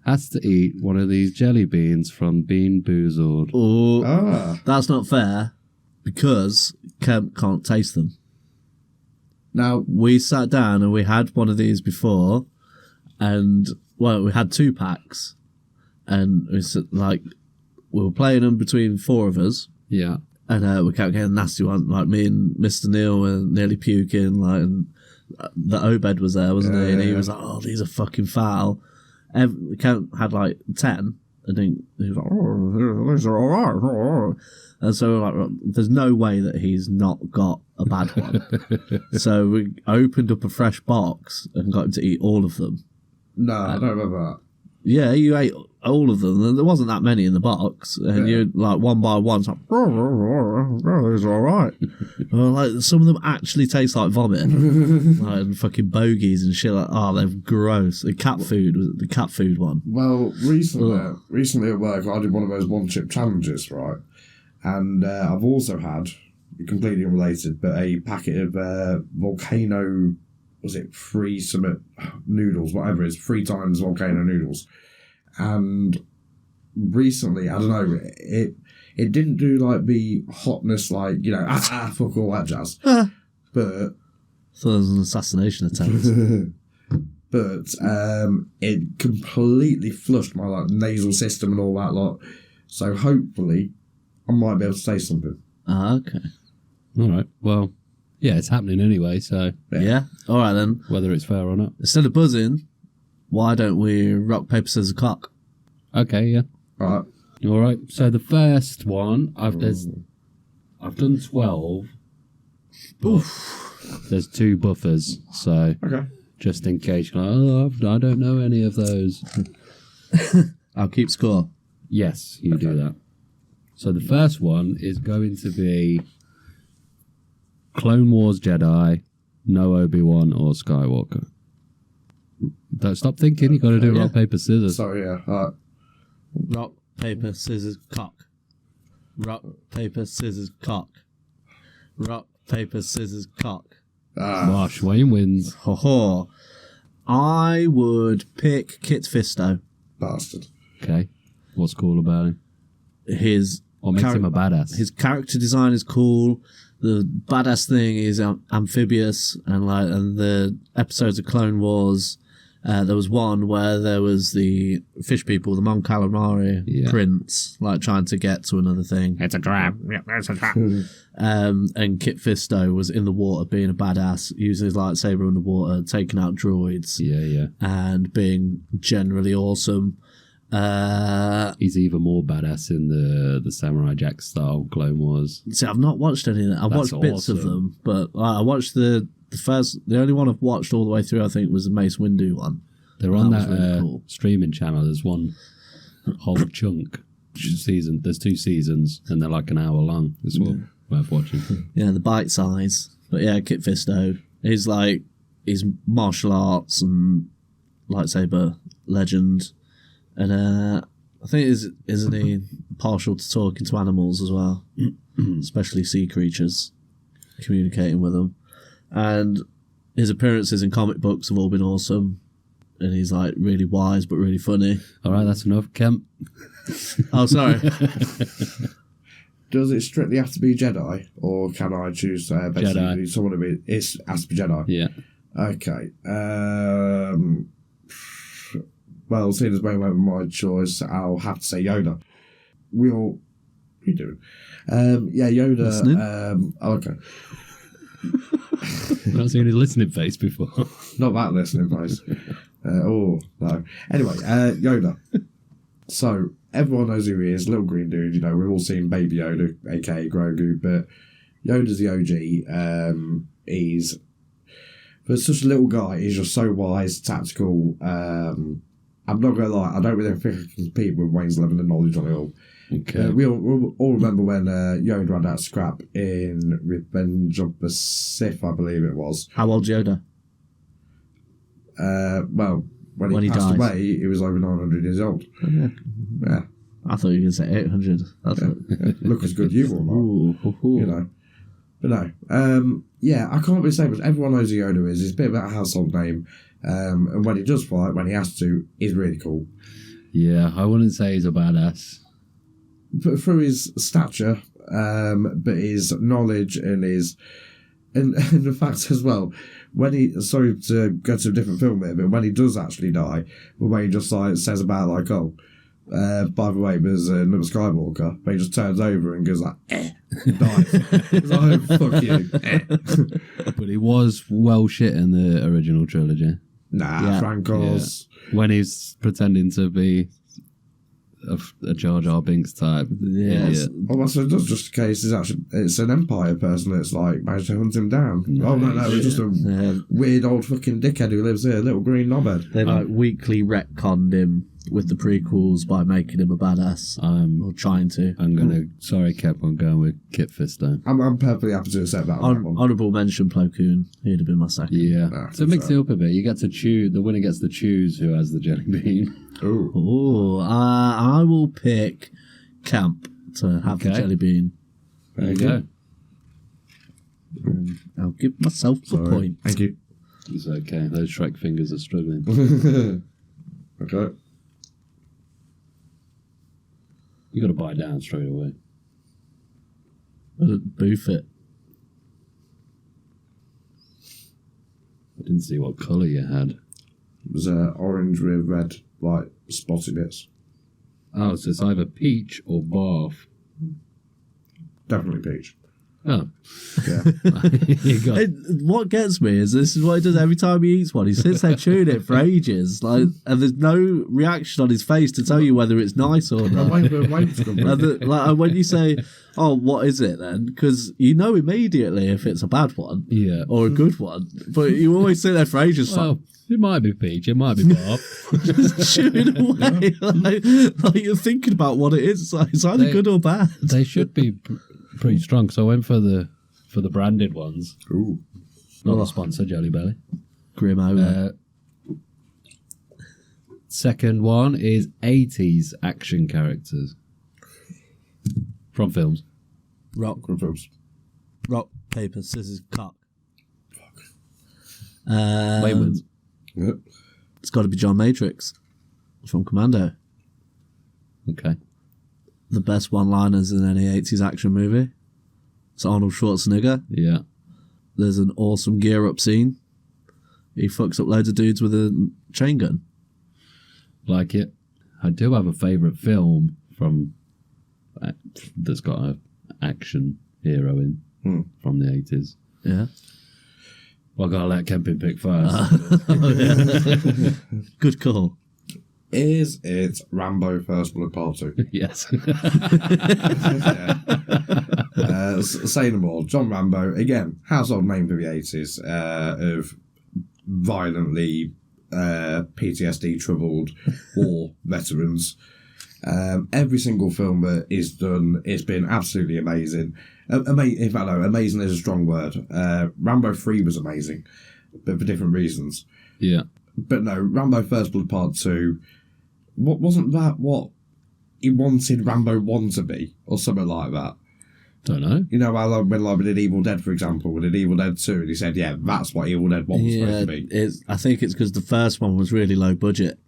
has to eat one of these jelly beans from Bean Boozled. Oh, Ah. that's not fair because Kemp can't taste them. Now, We sat down and we had one of these before, and well, we had 2 packs, and we were playing them between 4 of us, Yeah. and we kept getting a nasty one. Like me and Mr. Neal were nearly puking. Like, and the Obed was there, wasn't he? And he was like, "Oh, these are fucking foul." Kemp had like 10, and then he was like, "Oh, these are all right." And so we're like, "Well, there's no way that he's not got a bad one." So we opened up a fresh box and got him to eat all of them. no, I don't remember that. Yeah, you ate all of them. There wasn't that many in the box, and you like one by one. It's like, it's all right. Like some of them actually taste like vomit, like and fucking bogies and shit. Like, oh, they're gross. The cat food was the cat food one. Well, recently at work, I did one of those one-chip challenges, right? And I've also had, completely unrelated, but a packet of volcano, was it 3 summit noodles, whatever it is, 3 times volcano noodles. And recently, I don't know, it didn't do like the hotness, like, you know, fuck all that jazz. But So it was an assassination attempt. but it completely flushed my like nasal system and all that lot. So hopefully, I might be able to say something. Okay. All right. Well, yeah, it's happening anyway, so Yeah. All right then. whether it's fair or not. Instead of buzzing, why don't we rock, paper, scissors, cock? Okay, yeah. All right. All right. So the first one, I've done 12. Oof. There's 2 buffers, so Okay. just in case you're like, oh, I don't know any of those. I'll keep score. Yes, you do that. So the first one is going to be Clone Wars Jedi, no Obi-Wan or Skywalker. Don't stop thinking, you got to do rock, paper, scissors. Sorry, yeah. All right. Rock, paper, scissors, cock. Rock, paper, scissors, cock. Rock, paper, scissors, cock. Gosh, Wayne wins. Ho ho. I would pick Kit Fisto. Bastard. Okay. What's cool about him? His What makes him a badass? His character design is cool. The badass thing is amphibious, and the episodes of Clone Wars. There was one where there was the fish people, the Mon Calamari prince, like trying to get to another thing. It's a trap. Yeah, it's a trap. And Kit Fisto was in the water being a badass, using his lightsaber underwater, taking out droids, Yeah. and being generally awesome. He's even more badass in the Samurai Jack style Clone Wars. See, I've not watched any of that. I've That's watched bits of awesome. them, but I watched the only one I've watched all the way through, I think, was the Mace Windu one. They're on That that was really cool. streaming channel. There's one whole chunk season. There's 2 seasons, and they're like an hour long. It's worth watching. Yeah, the bite size. But yeah, Kit Fisto. He's martial arts and lightsaber legend. And I think isn't he partial to talking to animals as well, especially sea creatures, communicating with them. And his appearances in comic books have all been awesome. And he's like really wise but really funny. All right, that's enough, Kemp. Oh, sorry. Does it strictly have to be Jedi, or can I choose basically Jedi. someone to be? It has to be Jedi. Yeah. Okay. Well, seeing as went with my choice, I'll have to say Yoda. What are you doing? Yeah, Yoda. Listening? Okay. I've not seen his listening face before. Not that listening face. No. Anyway, Yoda. So, everyone knows who he is, little green dude, we've all seen Baby Yoda, aka Grogu, but Yoda's the OG. He's, for such a little guy, he's just so wise, tactical. I'm not going to lie, I don't really think I can compete with Wayne's level of knowledge on it all. Okay. We all remember when Yoda had that scrap in Revenge of the Sith, I believe it was. How old's Yoda? Well, when he passed dies. away, he was over 900 years old. Yeah. I thought you were going to say 800. Look as good you or not. Ooh. But no. Yeah, I can't really say much. Everyone knows who Yoda is. He's a bit of a household name. And when he does fight, when he has to, he's really cool. Yeah, I wouldn't say he's a badass. But through his stature, but his knowledge and the fact as well, when he, sorry to go to a different film here, but when he does actually die, when he just like says about like, by the way, there's another Skywalker, but he just turns over and goes like, dies. He's like, fuck you. But he was well shit in the original trilogy. Nah, Yeah. Frank Oz. When he's pretending to be a Jar Jar Binks type. Yes. Idiot. Oh, so that's just in case it's an Empire person that's like managed to hunt him down. No, it's just a weird old fucking dickhead who lives here, little green knobhead. They weekly retconned him with the prequels by making him a badass. Or trying to. Sorry, Kemp, I'm going with Kit Fisto. I'm perfectly happy to accept that on that one. Honourable mention, Plo Koon. He'd have been my second. Yeah. Nah, So mix it up a bit. You get to choose, the winner gets to choose who has the jelly bean. Ooh. Oh, I will pick Kemp to have the Okay. jelly bean. There you go. I'll give myself a point. Thank you. It's okay. Those Shrek fingers are struggling. Okay. You got to bite down straight away. Boof it. I didn't see what colour you had. It was orange with red, like, spotty bits. Oh, so it's either peach or barf. Definitely peach. Oh. Yeah. You got What gets me is this is what he does every time he eats one. He sits there chewing it for ages, like, and there's no reaction on his face to tell you whether it's nice or I'm not. waiting for waiting to come And through. and when you say, "Oh, what is it then?" Because you know immediately if it's a bad one yeah. or a good one, but you always sit there for ages, like, Well, it might be peach, it might be barf. just chewing away, like you're thinking about what it is. It's either They- good or bad. They should be pretty strong. So I went for the branded ones. Ooh. Not a sponsor, Jelly Belly. Grim over. Second one is 80s action characters from films. Rock, Good films. paper, scissors, cock. Wayne wins. Yep. It's got to be John Matrix from Commando. Okay. The best one-liners in any 80s action movie. It's Arnold Schwarzenegger. Yeah. There's an awesome gear-up scene. He fucks up loads of dudes with a chain gun. Like it. I do have a favourite film from that's got an action hero in from the 80s. Yeah. Well, I gotta let Kemp pick first. Good call. Is it Rambo First Blood Part 2? Yes. Saying them all. John Rambo, again, household name for the 80s, of violently PTSD troubled war veterans. Every single film that is done, it's been absolutely amazing. In fact, no, amazing is a strong word. Rambo 3 was amazing, but for different reasons. Yeah. But no, Rambo First Blood Part 2, wasn't that what he wanted Rambo 1 to be? Or something like that? Don't know. You know, when we did Evil Dead, for example, we did Evil Dead 2, and he said, yeah, that's what Evil Dead 1 was supposed to be. I think it's because the first one was really low budget.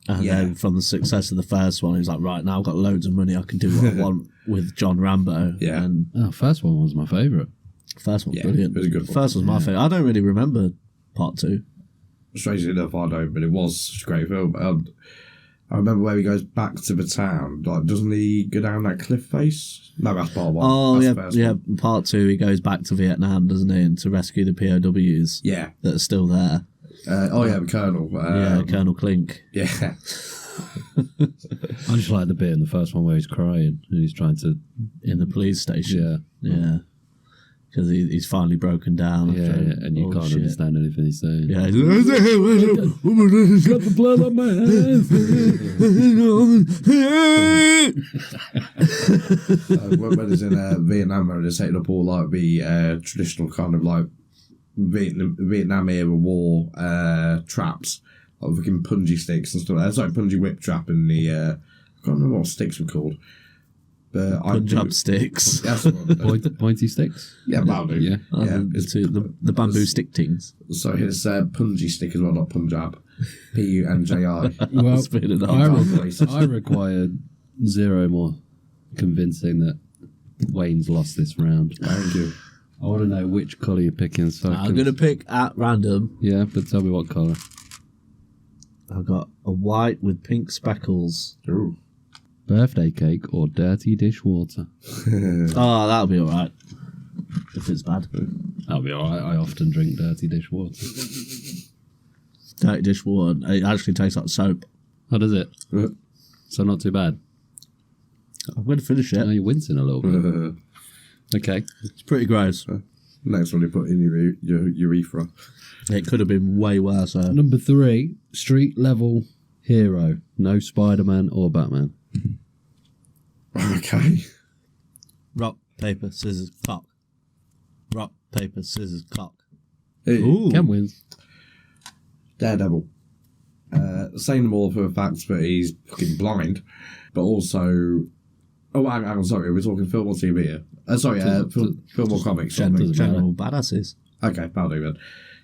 And Yeah. then from the success of the first one, he was like, right, now I've got loads of money, I can do what I want with John Rambo. Yeah. And Oh, first one was my favourite. the first one's Yeah, brilliant. it was a good one. First was my favourite. I don't really remember part 2. Strangely enough, I don't, but it was such a great film. I remember where he goes back to the town. Like, doesn't he go down that cliff face? No, that's part 1. Oh, That's yeah, the first yeah. one. Part 2, he goes back to Vietnam, doesn't he, and to rescue the POWs Yeah. that are still there. The Colonel. Yeah, Colonel Clink. Yeah. I just like the bit in the first one where he's crying and he's trying to. In the police station. Yeah. Yeah. Because he's finally broken down. Yeah, after and you all can't shit. understand anything he's saying. Yeah. Got the blood on my hands. When he's in Vietnam, they're setting up all like the traditional kind of like Vietnam era war traps, like fucking punji sticks and stuff. It's like punji whip trap and the I can't remember what sticks were called. But Punjab sticks. That's the one. Pointy sticks. Yeah, that'll do. Yeah. Yeah, The bamboo stick tings. So it's punji stick as well, not Punjab. Punji. Well, Spit it I, up. I required zero more convincing that Wayne's lost this round. Thank you. I want to know which colour you're picking. So I I'm can- going to pick at random. Yeah, but tell me what colour. I've got a white with pink speckles. Ooh. Birthday cake or dirty dishwater? Oh, that'll be alright. If it's bad. That'll be alright. I often drink dirty dishwater. Dirty dishwater. It actually tastes like soap. How does it? So not too bad. I'm going to finish Oh, it. you're wincing a little bit. Okay. It's pretty gross. Next one you put in your urethra. It could have been way worse. Number 3, street level hero. No Spider-Man or Batman. Okay. Rock, paper, scissors, cock. Rock, paper, scissors, cock. Hey, Ooh. Ken wins. Daredevil. Saying them all for the fact that he's fucking blind, but also... Oh, hang on, sorry, we're talking film or TV here. Film or comics. General badasses. Okay, that'll do then.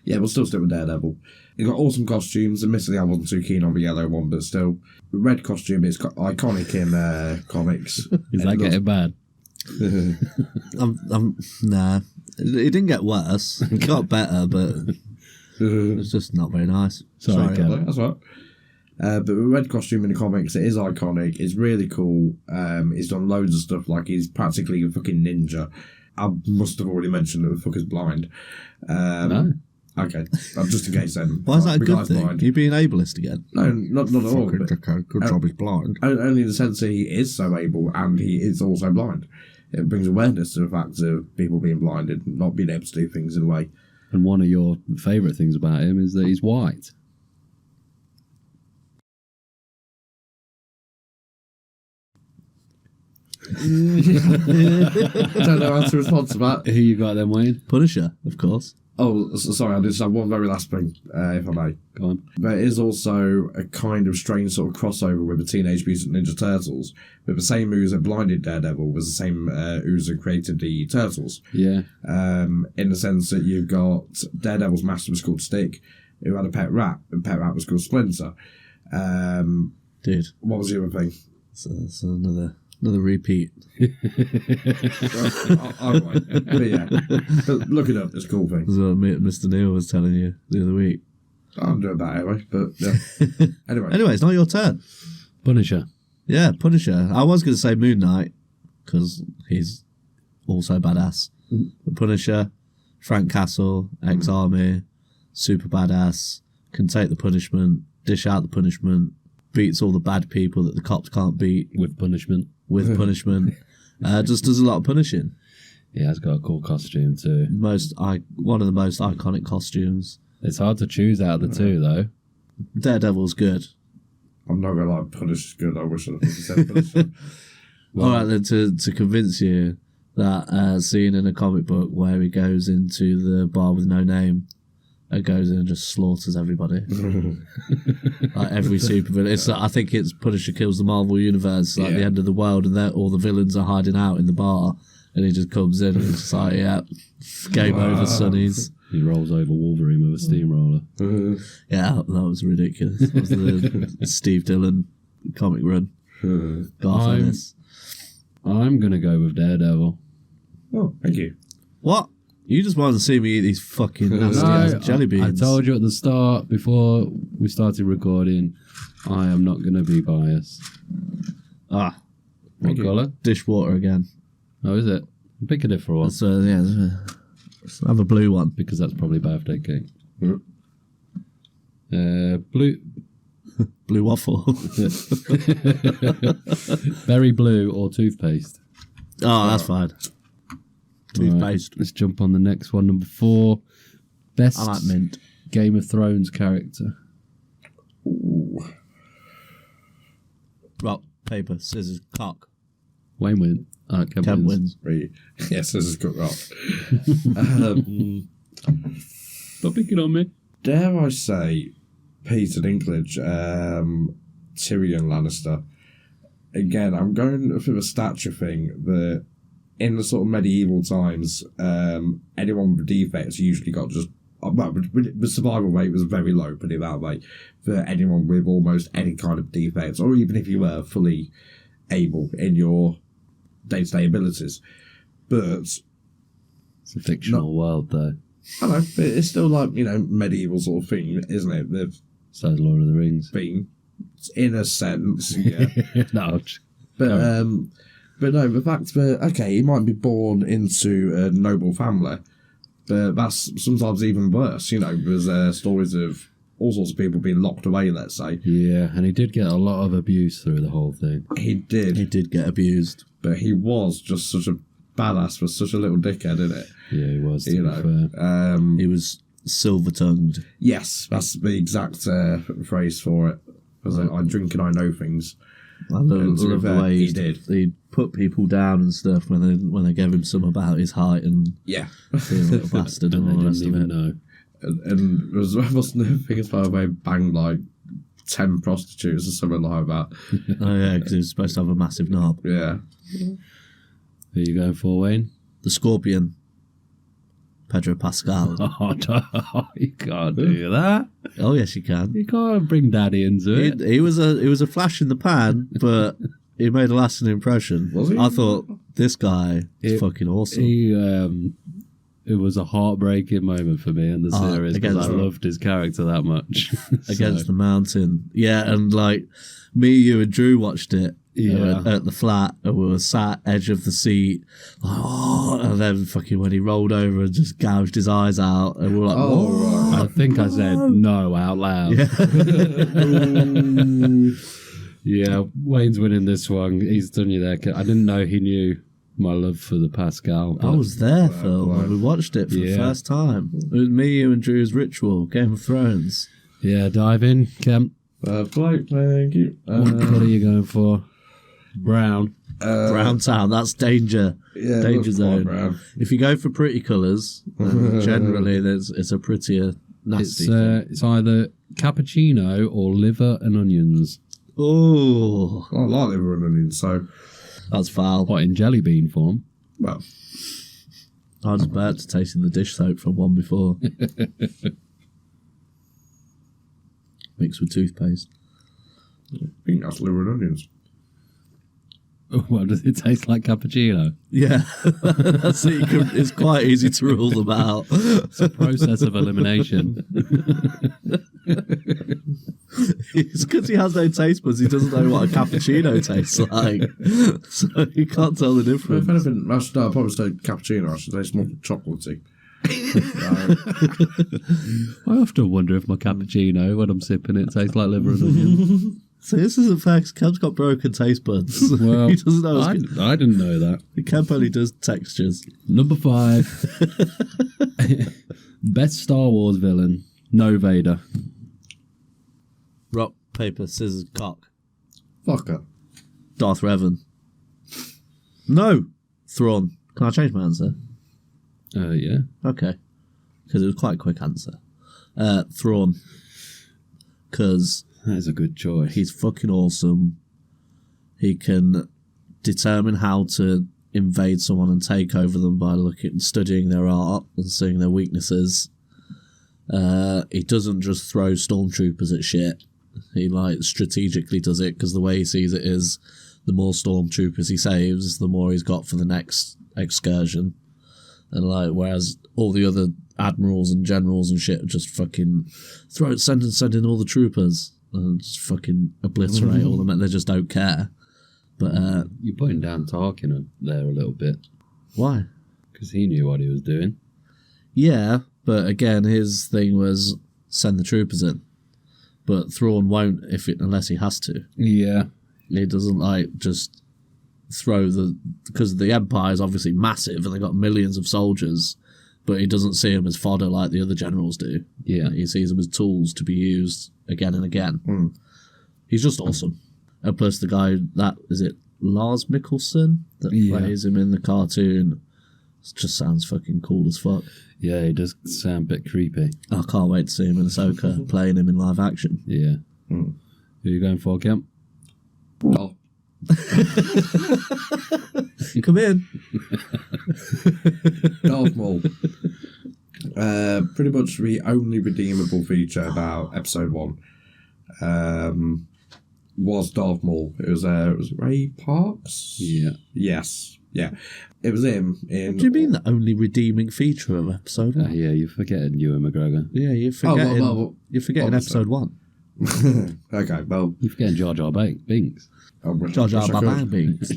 Yeah, we'll still stick with Daredevil. He's got awesome costumes. Admittedly, I wasn't too keen on the yellow one, but still. The red costume is iconic in comics. Is that getting bad? Nah. It didn't get worse. It got better, but It's just not very nice. Sorry, Kemp. That's right. But the red costume in the comics, it is iconic. It's really cool. He's done loads of stuff. Like, he's practically a fucking ninja. I must have already mentioned that the fucker's blind. No. Okay, just in case then. Why is that a The good guy's thing? blind. You being ableist again? No, not at all. Fucking dickhead. Good job he's blind. Only in the sense that he is so able and he is also blind. It brings awareness to the fact of people being blinded and not being able to do things in a way. And one of your favourite things about him is that he's white. I don't know how to respond to that. Who you got then, Wayne? Punisher, of course. Oh, sorry, I just have one very last thing, if I may. Go on. There is also a kind of strange sort of crossover with the Teenage Mutant Ninja Turtles. With the same ooze that blinded Daredevil was the same ooze that created the Turtles. Yeah. In the sense that you've got Daredevil's master was called Stick, who had a pet rat. The pet rat was called Splinter. Dude, What was the other thing? it's another repeat. Alright. But yeah, but look it up, it's a cool thing. That's what Mr. Neal was telling you the other week. I'm doing that anyway, but yeah. Anyway, it's not your turn. Punisher. Yeah, Punisher. I was going to say Moon Knight, because he's also badass. But Punisher, Frank Castle, ex-army, super badass, can take the punishment, dish out the punishment, beats all the bad people that the cops can't beat With punishment. with punishment. Just does a lot of punishing. He has got a cool costume too. One of the most iconic costumes. It's hard to choose out of the two, though. Daredevil's good. I'm not going to lie, Punisher's good. I wish I'd said Punisher. All right, then, to convince you that scene in a comic book where he goes into the bar with no name and goes in and just slaughters everybody. Like every supervillain. I think it's Punisher kills the Marvel Universe, like the end of the world, and all the villains are hiding out in the bar, and he just comes in and it's just like, yeah, game over, sonnies. He rolls over Wolverine with a steamroller. Yeah, that was ridiculous. That was the Steve Dillon comic run. Garth Ennis. I'm going to go with Daredevil. Oh, thank you. What? You just wanted to see me eat these fucking nasty ass jelly beans. I told you at the start, before we started recording, I am not going to be biased. What colour? Dishwater again. Oh, is it? Pick a different one. So let's have a blue one. Because that's probably birthday cake. Blue. Blue waffle. Berry blue or toothpaste. Oh, that's fine. Toothpaste. Right, let's jump on the next one. Number 4. Best I like mint. Game of Thrones character. Rock, paper, scissors, cock. Wayne wins. Kemp wins. Yes, this is good rock. Stop picking on me. Dare I say, Peter Dinklage, Tyrion Lannister. Again, I'm going for the stature thing that in the sort of medieval times, anyone with defects usually got just... Well, the survival rate was very low, put it that way, for anyone with almost any kind of defects, or even if you were fully able in your day-to-day abilities. But... It's a fictional world, though. I know, but it's still like, medieval sort of thing, isn't it? They've So Lord of the Rings. been, in a sense, yeah. No. But no, the fact that, okay, he might be born into a noble family, but that's sometimes even worse, there's stories of all sorts of people being locked away, let's say. Yeah, and he did get a lot of abuse through the whole thing. He did. He did get abused. But he was just such a badass for such a little dickhead, isn't it? Yeah, he was, to be fair. He was silver-tongued. Yes, that's the exact phrase for it. Because I drink and I know things. I love the way he did. He'd put people down and stuff when they gave him some about his height and Yeah. being a little bastard and And all they the rest didn't of even it. know. And wasn't the thing as well where he banged like 10 prostitutes or something like that? Oh yeah, because he was supposed to have a massive knob. Yeah. Who are you going for, Wayne? The Scorpion, Pedro Pascal. Oh, you can't do that. Oh yes, you can. You can't bring Daddy into it. He was a flash in the pan, but he made a lasting impression. Was he? I thought this guy is fucking awesome. He it was a heartbreaking moment for me in the series because I loved his character that much. Against the mountain. Yeah, and like me, you and Drew watched it at the flat, and we were sat edge of the seat, and then fucking when he rolled over and just gouged his eyes out, and we were like, I think I said no out loud. Yeah, Wayne's winning this one. He's done you there. I didn't know he knew my love for the Pascal. I was there, Phil, when we watched it for the first time. It was me, you, and Drew's ritual, Game of Thrones. Yeah, dive in, Kemp. Thank you. What are you going for? Brown. Brown Town, that's danger. Yeah, Danger zone. brown. If you go for pretty colours, generally it's a prettier, nasty thing. It's either cappuccino or liver and onions. Oh, I like liver and onions, so that's foul. What, in jelly bean form? well, I was about to tasting the dish soap from one before. Mixed with toothpaste. I think that's liver and onions. Well, does it taste like cappuccino? Yeah, that's it. It's quite easy to rule them out. It's a process of elimination. It's because he has no taste buds. He doesn't know what a cappuccino tastes like, so he can't tell the difference. If anything, I'll probably say cappuccino. I should say it's more chocolatey. I often wonder if my cappuccino, when I'm sipping it, tastes like liver and onions. So this isn't fair, 'cause Kemp's got broken taste buds. Well, he doesn't know. I didn't know that. Kemp only does textures. Number 5. Best Star Wars villain. No Vader. Rock, paper, scissors, cock. Fucker. Darth Revan. No. Thrawn. Can I change my answer? Yeah. Okay. Because it was quite a quick answer. Thrawn. Because That is a good choice. he's fucking awesome. He can determine how to invade someone and take over them by looking, studying their art and seeing their weaknesses. He doesn't just throw stormtroopers at shit. He like strategically does it because the way he sees it is the more stormtroopers he saves, the more he's got for the next excursion. And like, whereas all the other admirals and generals and shit just fucking send in all the troopers and just fucking obliterate all them. They just don't care. But You're putting down Tarkin there a little bit why? because he knew what he was doing. Yeah, but again, his thing was send the troopers in. But Thrawn won't unless he has to. Yeah. He doesn't like just throw because the Empire is obviously massive and they got millions of soldiers, but he doesn't see them as fodder like the other generals do. Yeah. He sees them as tools to be used again and again. He's just awesome. And plus the guy is it Lars Mikkelsen that plays him in the cartoon. It just sounds fucking cool as fuck. Yeah, he does sound a bit creepy. I can't wait to see him in Ahsoka playing him in live action. Yeah. Who are you going for, Kemp? Oh, You come in. Darth Maul. Pretty much the only redeemable feature about episode 1 was Darth Maul. It was Ray Parks? Yeah. Yes. Yeah. It was him in... What do you mean the only redeeming feature of episode 1? Yeah, you're forgetting Ewan McGregor. Yeah, you're forgetting, you're forgetting obviously. episode 1. Okay, well... You're forgetting Jar Jar Binks. Jar Jar Binks. Jar Jar Binks.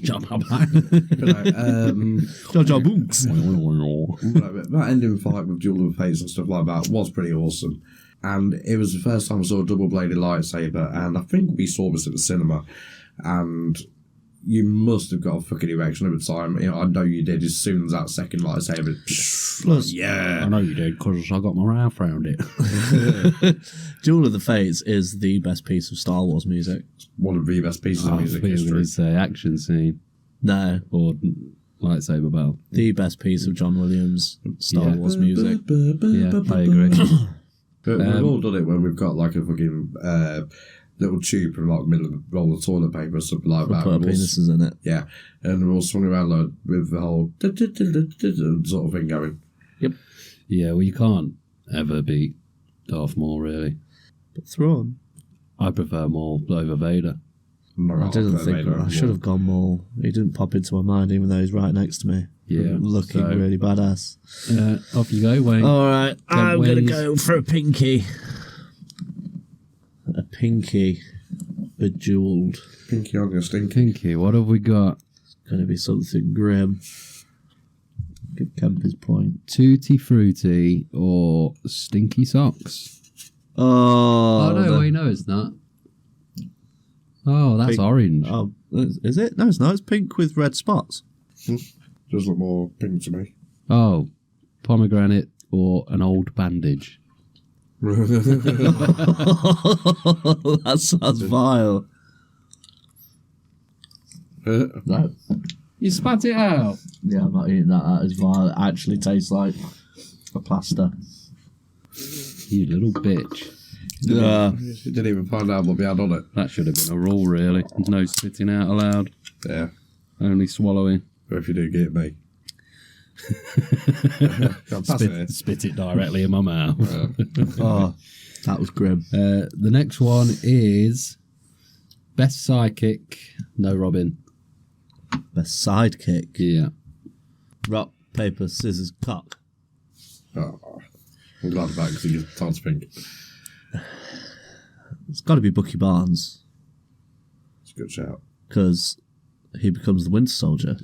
Jar Jar Binks. That ending fight with Duel of the Fates and stuff like that was pretty awesome. And it was the first time I saw a double-bladed lightsaber, and I think we saw this at the cinema. And you must have got a fucking erection at the time. You know, I know you did as soon as that second lightsaber. Plus, Yeah. I know you did because I got my mouth around it. Duel of the Fates is the best piece of Star Wars music. One of the best pieces of I music thought you were going history. to say action scene No, or lightsaber battle. the best piece of John Williams Star Wars music. Yeah, I agree. But we've all done it when we've got like a fucking little tube from like middle of a roll of toilet paper or something like that. Put our And we're all penises in it. Yeah, and we're all swinging around like, with the whole sort of thing going. Yeah, well, you can't ever beat Darth Maul, really. But Thrawn. I prefer Maul over Vader. I didn't think I should have gone more. He didn't pop into my mind, even though he's right next to me. Yeah, looking so- really badass. Off you go, Wayne. All right, I'm gonna wins. go for a pinky. A pinky, bejeweled. Pinky on your stinky. Pinky, what have we got? Gonna be something grim. Give Kemp his point. Tutti Frutti or Stinky Socks? Oh, no, wait, no, it's not. Oh, that's Pink. orange. Oh, is it? No, it's not. It's pink with red spots. Does look more pink to me. Oh, pomegranate or an old bandage? That sounds vile. No. You spat it out. Yeah, I'm not eating that. That is vile. It actually tastes like a plaster. You little bitch. Yeah. You didn't even find out what we had on it. That should have been a rule, really. No spitting out aloud. Yeah. Only swallowing. But if you do get me. Spit it directly in my mouth. Oh, that was grim. The next one is best sidekick. No Robin. Best sidekick. Yeah. Rock, paper, scissors, cock. Oh, I'm glad about it because he sounds pink. It's got to be Bucky Barnes It's a good shout. because he becomes the Winter Soldier.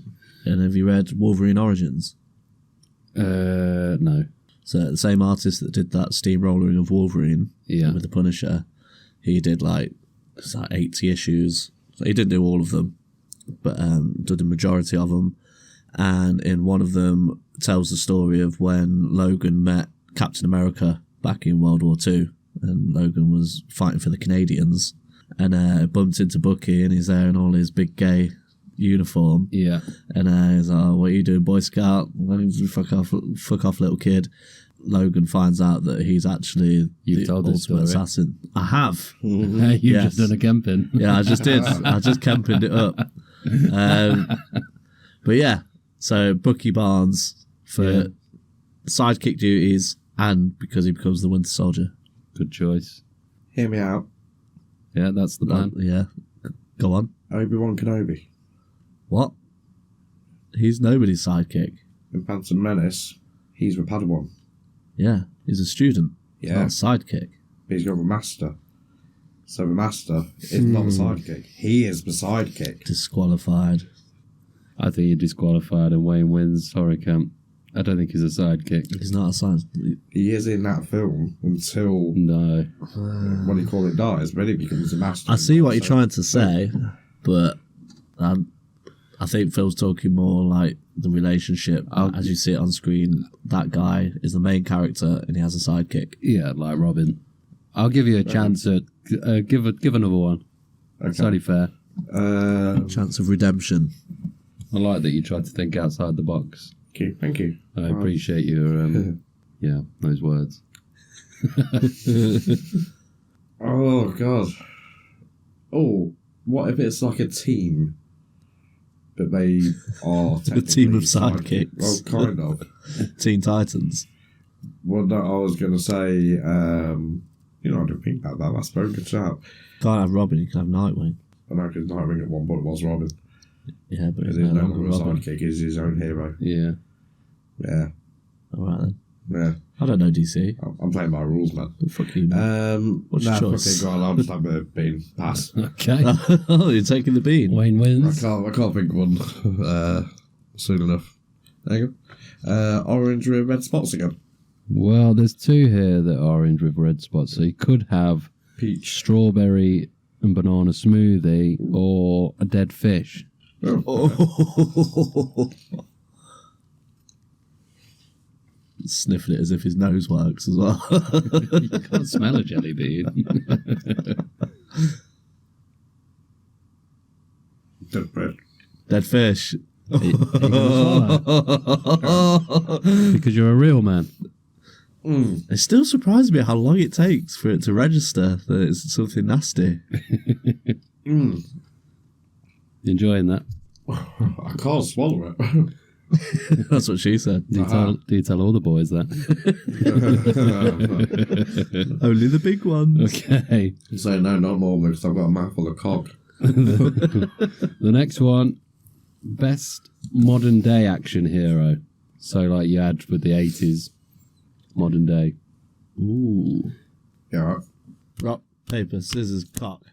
And have you read Wolverine Origins? No. So the same artist that did that steamrollering of Wolverine Yeah. with the Punisher, he did like 80 issues. So he didn't do all of them, but did the majority of them. And in one of them tells the story of when Logan met Captain America back in World War II, and Logan was fighting for the Canadians, and bumped into Bucky, and he's there in all his big gay uniform. Yeah. And he's like, oh, what are you doing, Boy Scout? Fuck off, little kid. Logan finds out that he's actually You've the told this ultimate story. assassin. I have. You've Yes. just done a camping. Yeah, I just did. I just camped it up. But yeah, so Bucky Barnes for sidekick duties and because he becomes the Winter Soldier. Good choice. Hear me out. Yeah, that's the plan. Yeah. Go on. Obi-Wan Kenobi. What? He's nobody's sidekick. In Phantom Menace, he's with Padawan. Yeah, he's a student. Yeah. Not a sidekick. But he's got a master. So the master is not the sidekick. He is the sidekick. Disqualified. I think you're disqualified and Wayne wins. Sorry, Kemp. I don't think he's a sidekick. He's not a sidekick. He is in that film until, No. what do you call it, dies. Then he becomes a master. I see what you're trying to say, but I think Phil's talking more like the relationship as you see it on screen. That guy is the main character and he has a sidekick. Yeah, like Robin. I'll give you a chance at give another one. It's only fair. Chance of redemption. I like that you tried to think outside the box. Thank you. I appreciate your those words. Oh, God. Oh, what if it's like a team, but they are A team of technically sidekicks. Well, kind of. Teen Titans. Well, no, I was going to say, I didn't think about that. That's a very good shout. Can't have Robin, you can have Nightwing. I know because Nightwing at one point was Robin. Yeah, but Because he's he's no no longer longer a Robin. sidekick, he's his own hero. Yeah. Yeah. Alright then. Yeah. I don't know DC. I'm playing by rules, man. Fuck you, man. What's your choice? Okay, go on, I'll just have a bean. Pass. Okay. Oh, you're taking the bean. Wayne I wins. can't think of one soon enough. There you go. Orange with red spots again. Well, there's two here that are orange with red spots. So you could have Peach. strawberry and banana smoothie or a dead fish. Oh. Sniffing it as if his nose works as well. You can't smell a jelly bean. Dead bread. Dead fish. Are you gonna swallow? Because you're a real man. It still surprises me how long it takes for it to register that it's something nasty. Enjoying that? I can't swallow it. That's what she said. Do you tell all the boys that? Only the big ones. Okay. So no, not more because I've got a mouthful of cock. The next one, best modern day action hero. So like you had with the 80s, modern day. Ooh. Yeah, right. Rock, paper, scissors, cock.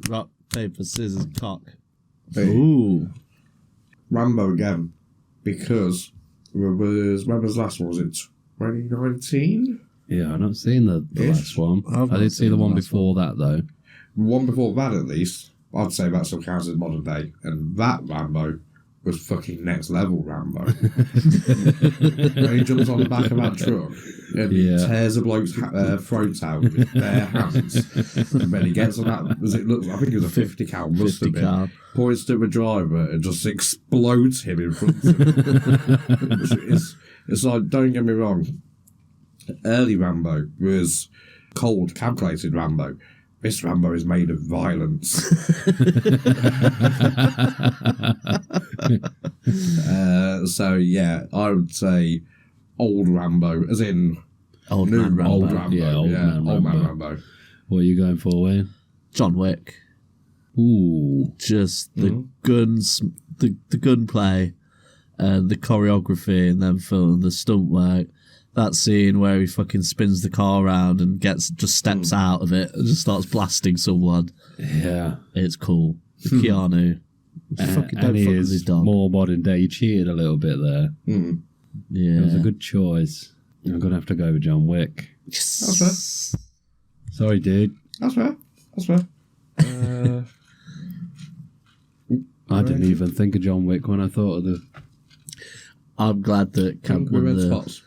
Rock, paper, scissors, cock. Hey, Ooh. Rambo again, because when was the last one? Was it 2019? Yeah, I've not seen the Ish. last one. I've I not did see seen the the one last before that though. One before that, at least. I'd say that still counts as modern day, and that Rambo was fucking next level Rambo. When he jumps on the back of that truck and he tears a bloke's throat out with his bare hands, and then he gets on that. I think it was a 50 cal, must have 50 been. cal. Points to the driver and just explodes him in front of him. It's like, don't get me wrong, early Rambo was cold, calculated Rambo. This Rambo is made of violence. So yeah, I would say old Rambo, as in Old new man Rambo. old Rambo. Yeah, old man old man Rambo. Rambo. What are you going for, Wayne? John Wick. Ooh. Just the guns, the gunplay, and the choreography, and then filming the stunt work. That scene where he fucking spins the car around and just steps out of it and just starts blasting someone. Yeah. It's cool. Keanu. Fucking don't and he fuck with his is dog. more modern day. You cheated a little bit there. Yeah. It was a good choice. I'm going to have to go with John Wick. Yes. Sorry, dude. That's fair. That's fair. I didn't even think of John Wick when I thought of the... I'm glad that Kemp We won red the... spots.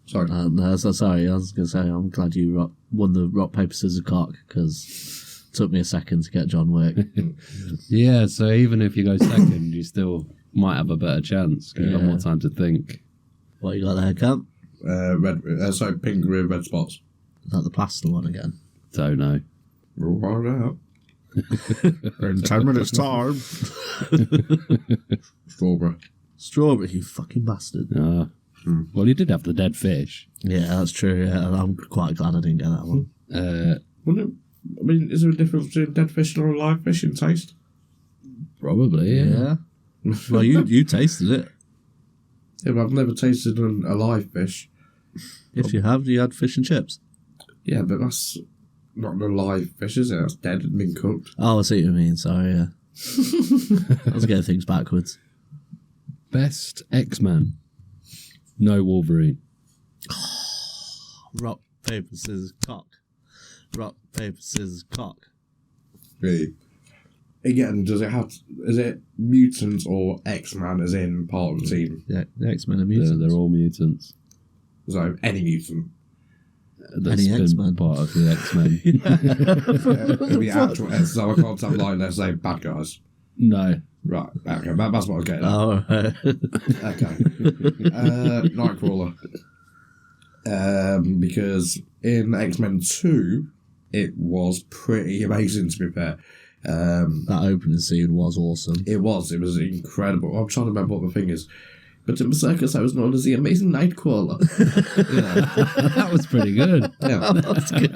Sorry. No, sorry, I was going to say, I'm glad you won the rock, paper, scissors, cock, because it took me a second to get John Wick. Yeah, so even if you go second, you still might have a better chance. 'Cause you've got more time to think. What you got there, Kemp? Pink with red spots. Is that the plaster one again? Don't know. We'll find out. In 10 minutes' time. Strawberry. Strawberry, you fucking bastard. Well, you did have the dead fish. Yeah, that's true. Yeah, and I'm quite glad I didn't get that one. Wouldn't it, I mean, is there a difference between dead fish and a live fish in taste? Probably, yeah. Well, you tasted it. Yeah, but I've never tasted a live fish. Yes, you have. You had fish and chips. Yeah, but that's not a live fish, is it? That's dead and been cooked. Oh, I see what you mean. Sorry, yeah. I was getting things backwards. Best X-Man. No Wolverine. Rock, paper, scissors, cock. Rock, paper, scissors, cock. Really? Again, is it mutants or X-Man as in part of the team? Yeah, the X-Men are mutants. They're all mutants. So, any mutant. That's Any been X-Men. part of the X-Men. The actual X, so I can't have like, let's say, bad guys. No. Right, okay, that's what I was getting at. Oh, right. Okay. Nightcrawler. Because in X-Men 2, it was pretty amazing, to be fair. That opening scene was awesome. It was incredible. I'm trying to remember what the thing is. But in the circus, I was known as the amazing Nightcrawler. That was pretty good. Yeah. That's good.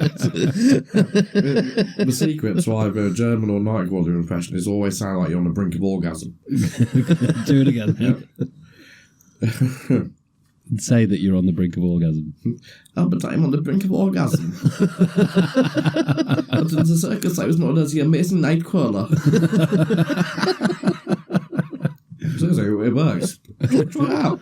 The secret to either a German or Nightcrawler impression is always sound like you're on the brink of orgasm. Do it again. Say that you're on the brink of orgasm. Oh, but I'm on the brink of orgasm. But in the circus, I was known as the amazing Nightcrawler. So it works. Try it out.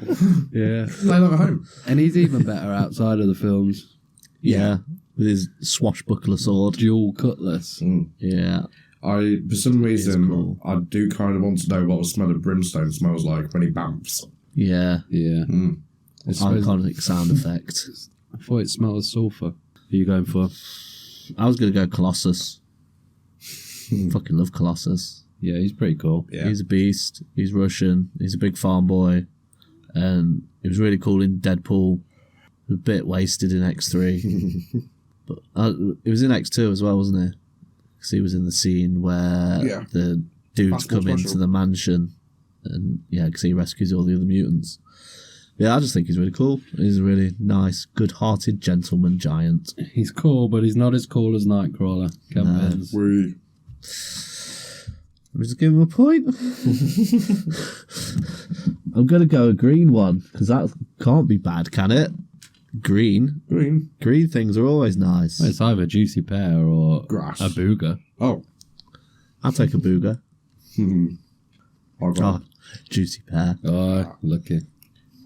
Yeah. Play that at home. And he's even better outside of the films. Yeah, with his swashbuckler sword. Dual cutlass. Yeah. For some reason, cool. I do kind of want to know what the smell of brimstone smells like when he bamps. Yeah. Yeah. I suppose- Iconic sound effect. I thought it smelled of sulphur. Who are you going for? I was going to go Colossus. Fucking love Colossus. Yeah, he's pretty cool. Yeah. He's a beast. He's Russian. He's a big farm boy. And it was really cool in Deadpool. A bit wasted in X3. But it was in X2 as well, wasn't it? Because he was in the scene where the dudes come into the mansion. And yeah, because he rescues all the other mutants. Yeah, I just think he's really cool. He's a really nice, good-hearted gentleman giant. He's cool, but he's not as cool as Nightcrawler. Let me just give him a point. I'm going to go a green one, because that can't be bad, can it? Green. Green things are always nice. It's either juicy pear or Grass. a booger. Oh. I'll take a booger. Juicy pear. Oh, lucky.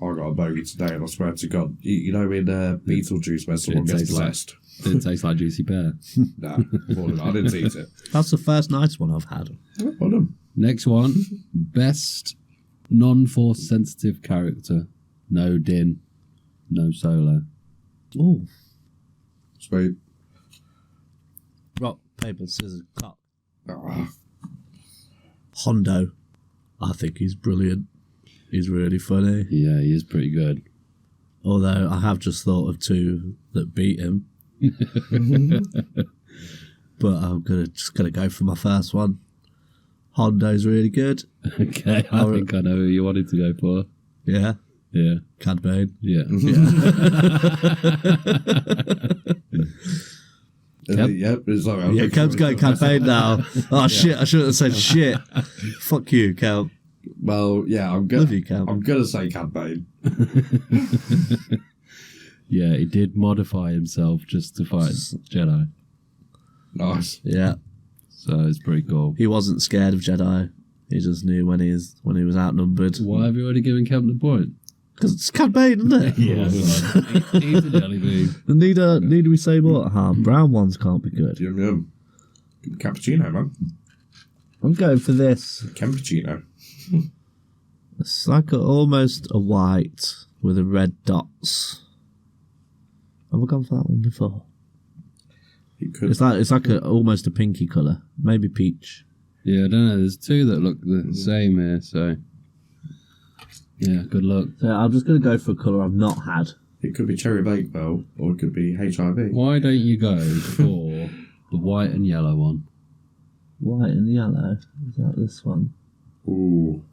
I got a bogey today, and I swear to God, you know in Beetlejuice where someone gets possessed? Didn't taste like juicy pear. Nah, I didn't eat it. That's the first nice one I've had. Well done. Next one. Best non-force sensitive character. No din. No solo. Oh. Sweet. Rock, paper, scissors, cock. Ah, Hondo. I think he's brilliant. He's really funny. Yeah, he is pretty good. Although I have just thought of two that beat him. But I'm just gonna go for my first one. Hondo's really good. Okay, I think I know who you wanted to go for. Yeah. Yeah. Cad Bane. Yeah. Yep. Sorry, Yeah, Kemp's going Cad Bane now. Oh shit, I shouldn't have said shit. Fuck you, Kemp. Well, yeah, Love you, Kemp. I'm gonna say Cad Bane. Yeah, he did modify himself just to fight Jedi. Nice. Yeah. So it's pretty cool. He wasn't scared of Jedi. He just knew when he was outnumbered. Why have you already given Kemp the point? Because it's Cad Bane, isn't it? Yeah, he's a jelly bean. Need we say more? Brown ones can't be good. Yum yum. Cappuccino, man. I'm going for this. Cappuccino. It's like almost a white with a red dots. Have I gone for that one before? You could. It's like almost a pinky colour, maybe peach. Yeah, I don't know. There's two that look the same here, so yeah, good luck. So I'm just going to go for a colour I've not had. It could be cherry bakewell, or it could be HIV. Why don't you go for the white and yellow one? White and yellow. Is that this one? Ooh.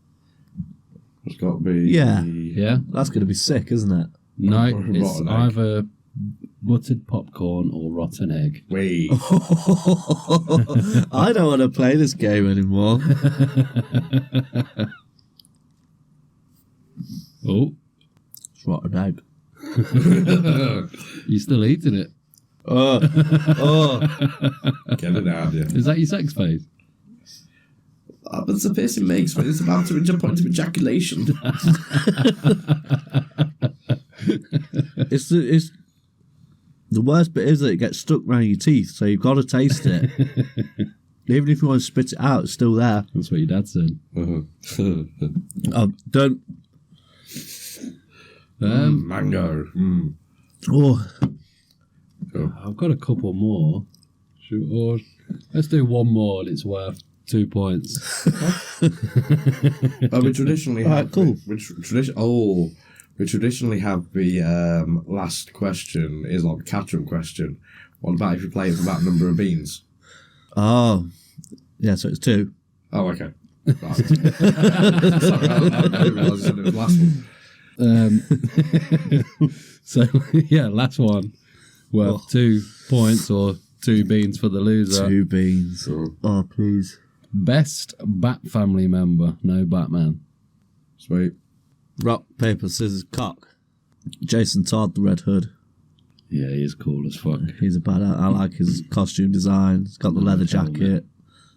It's got to be... Yeah. Yeah? That's going to be sick, isn't it? No, Rotten it's egg. either buttered popcorn or rotten egg. Wait. I don't want to play this game anymore. Oh, It's rotten egg. you still eating it? Oh. Get it out of you. Is that your sex face? It's a piercing makes when it's about to jump onto ejaculation. It's the worst bit is that it gets stuck around your teeth, so you've got to taste it. Even if you want to spit it out, it's still there. That's what your dad said. Don't. Mango. Oh, I've got a couple more. Let's do one more and it's worth 2 points. We traditionally have... cool. We traditionally have the last question is like a catch-up question. What about if you play for that number of beans? oh, yeah. So it's 2. Oh, okay. Right. Sorry, I didn't realise it was the last one. So, yeah, last one. Worth 2 points or 2 beans for the loser. 2 beans. Oh, please. Best Bat family member. No Batman. Sweet. Rock, paper, scissors, cock. Jason Todd, the Red Hood. Yeah, he is cool as fuck. He's a badass. I like his costume design. He's got the leather jacket,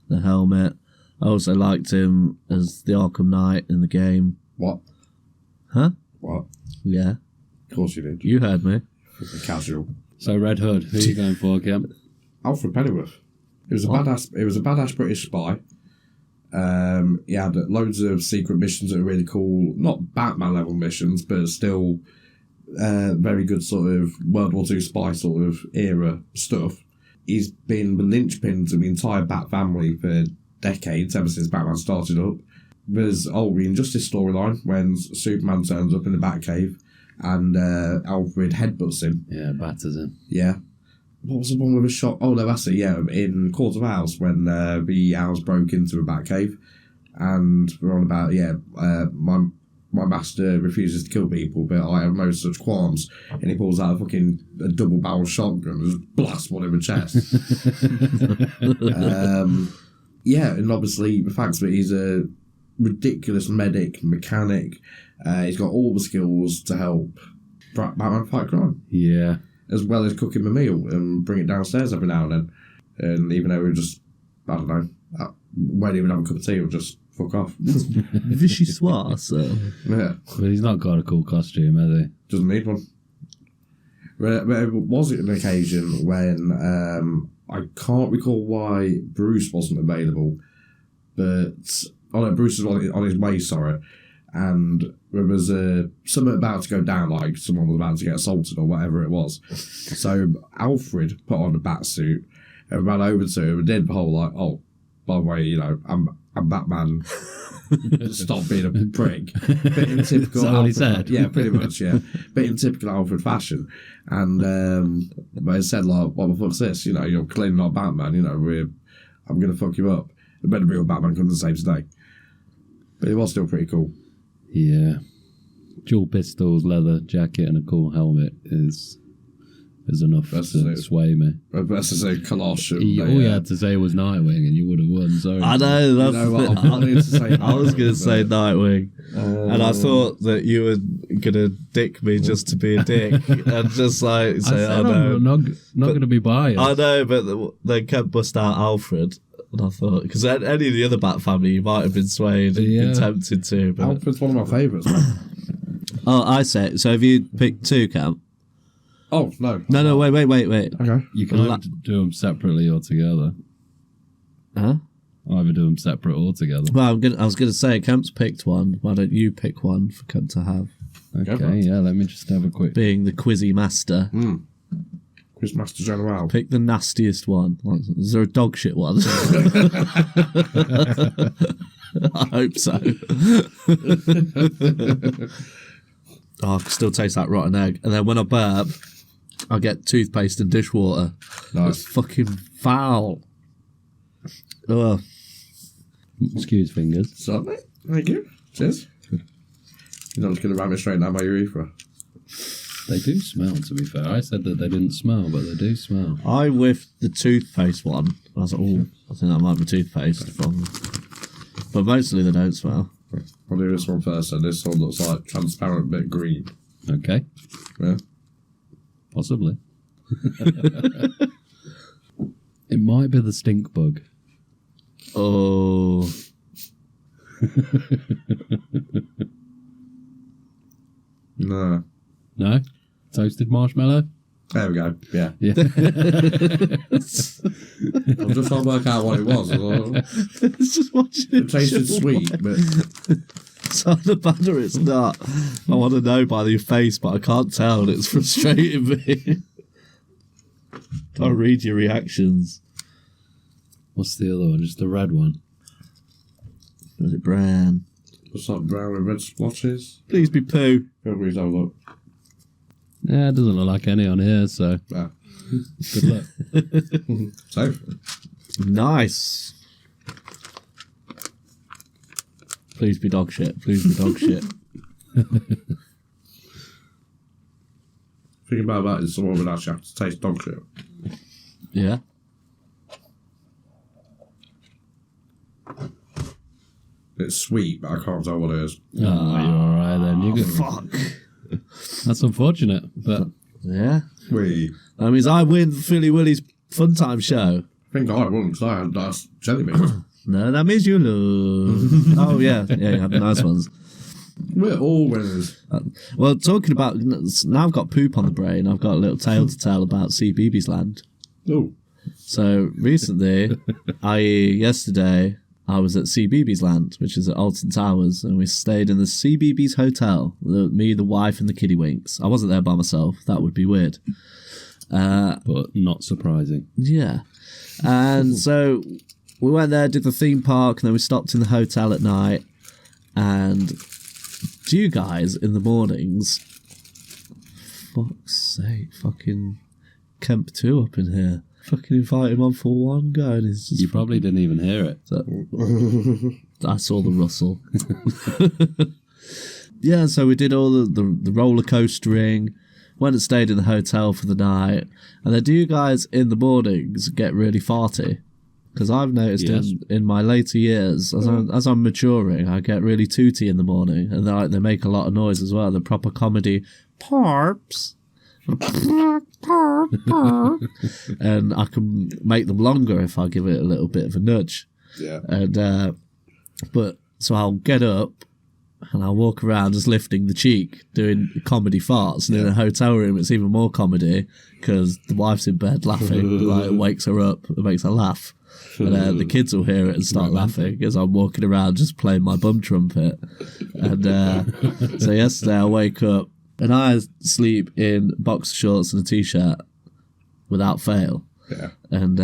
the helmet. I also liked him as the Arkham Knight in the game. What? Huh? What? Yeah. Of course you did. You heard me. Casual. So Red Hood, who are you going for, Kemp? Alfred Pennyworth. It was a badass British spy. He had loads of secret missions that were really cool. Not Batman level missions, but still very good sort of World War II spy sort of era stuff. He's been the linchpin to the entire Bat family for decades, ever since Batman started up. There's the Injustice storyline when Superman turns up in the Batcave and Alfred headbutts him. Yeah, batters him. Yeah. What was the one with a shot? Oh, no, that's it, yeah. In Court of Owls, when the Owls broke into a Batcave. And we're on about, my master refuses to kill people, but I have no such qualms. And he pulls out a double-barrel shotgun and just blasts one in the chest. Yeah, and obviously the fact that he's a ridiculous mechanic, he's got all the skills to help Batman fight crime, Yeah. as well as cooking the meal and bring it downstairs every now and then. And even though we just, I don't know, won't even have a cup of tea, we'll just fuck off. Vichyssoise, so. Yeah, But he's not got a cool costume, has he? doesn't need one. But was it an occasion when I can't recall why Bruce wasn't available, but Bruce was on his way, sorry, and there was something about to go down, like someone was about to get assaulted or whatever it was. So Alfred put on a bat suit and ran over to him and did the whole like, oh, by the way, you know, I'm Batman. Stop being a prick. Bit in typical Is that what he Alfred, said? yeah, pretty much, yeah. Bit in typical Alfred fashion. And they said, like, what the fuck's this? You know, you're clearly not Batman, you know, I'm going to fuck you up. It better be a Batman comes to save today. But it was still pretty cool. Yeah. Dual pistols, leather jacket, and a cool helmet is enough That's to it. sway me. That's to say, Colossian. All you had to say was Nightwing, and you would have won. Sorry. I know, that's You know what, I wanted to say I was going to say Nightwing. And I Um, thought that you were going to dick me just to be a dick. And just like I say, said oh no. I'm not going to be biased. I know, but they kept bust out Alfred. And I thought, because any of the other Bat family, you might have been swayed and been tempted to. But... Alfred's one of my favourites. Oh, I say it. So have you picked two, Kemp? Oh, no. No, wait. Okay. You can either do them separately or together. Huh? Either do them separate or together. Well, I was going to say, Kemp's picked one. Why don't you pick one for Kemp to have? Okay, yeah, let me just have a quick... Being the quizzy master. Quizmaster General. Pick the nastiest one. Is there a dog shit one? I hope so. I can still taste that rotten egg. And then when I burp, I get toothpaste and dishwater. Nice. It's fucking foul. Ugh. Excuse fingers. Certainly. Thank you. Cheers. You're not just going to ram it straight down my urethra. They do smell, to be fair. I said that they didn't smell, but they do smell. I whiffed the toothpaste one. I was like, oh, I think that might be toothpaste from... But mostly they don't smell. I'll do this one first, and this one looks like transparent bit green. Okay, Yeah. possibly. It might be the stink bug. Oh. No. No? Toasted marshmallow? There we go. Yeah. Yeah. I'm just trying to work out what it was. It's just watching it. It tasted sweet, but It's either bad or it's not. I want to know by your face, but I can't tell, and it's frustrating me. I read your reactions. What's the other one? Just the red one? Is it brown? what's that brown and red splotches? Please be poo. Feel free to have a look. Yeah, it doesn't look like any on here, so Ah. good luck. So, Nice. Please be dog shit. Please be dog shit. thinking about that is someone would actually have to taste dog shit. Yeah. It's sweet, but I can't tell what it is. Oh, you're alright then. You good. Fuck. That's unfortunate, but Yeah. We. That means I win Philly Willys Funtime Show. I think I won because I had nice jelly beans. No, that means you lose. Oh, yeah. Yeah, you had the nice ones. We're all winners. Well, talking about... Now I've got poop on the brain. I've got a little tale to tell about CBeebies Land. Oh, So, recently, i.e. yesterday, I was at CBeebies Land, which is at Alton Towers, and we stayed in the CBeebies Hotel. Me, the wife, and the kiddywinks. I wasn't there by myself. That would be weird. but not surprising. Yeah. And so we went there, did the theme park, and then we stopped in the hotel at night. And to you guys in the mornings, fuck's sake, fucking Kemp 2 up in here. Fucking invite him on for one go, and he's just. You probably didn't even hear it. I saw the rustle. Yeah, so we did all the roller coastering, went and stayed in the hotel for the night, and then do you guys in the mornings get really farty? Because I've noticed Yes. in my later years, as I'm maturing, I get really tooty in the morning, and they make a lot of noise as well. The proper comedy parps. And I can make them longer if I give it a little bit of a nudge. Yeah. And so I'll get up and I'll walk around just lifting the cheek, doing comedy farts. And in a hotel room, it's even more comedy because the wife's in bed laughing. Like, it wakes her up, it makes her laugh. And the kids will hear it and start laughing as I'm walking around just playing my bum trumpet. And so yesterday I wake up and I sleep in boxer shorts and a t-shirt without fail. Yeah. And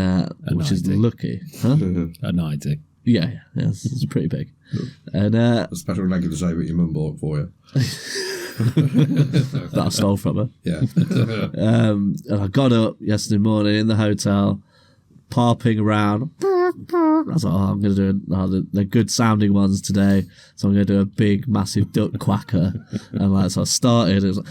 which is lucky. Huh? A 90. Yeah, it's pretty big. And A special leg of the show that your mum bought for you. that I stole from her. Yeah. And I got up yesterday morning in the hotel, parping around. I was like, I'm going to do the good sounding ones today. So I'm going to do a big, massive duck quacker. And so I started. It was like,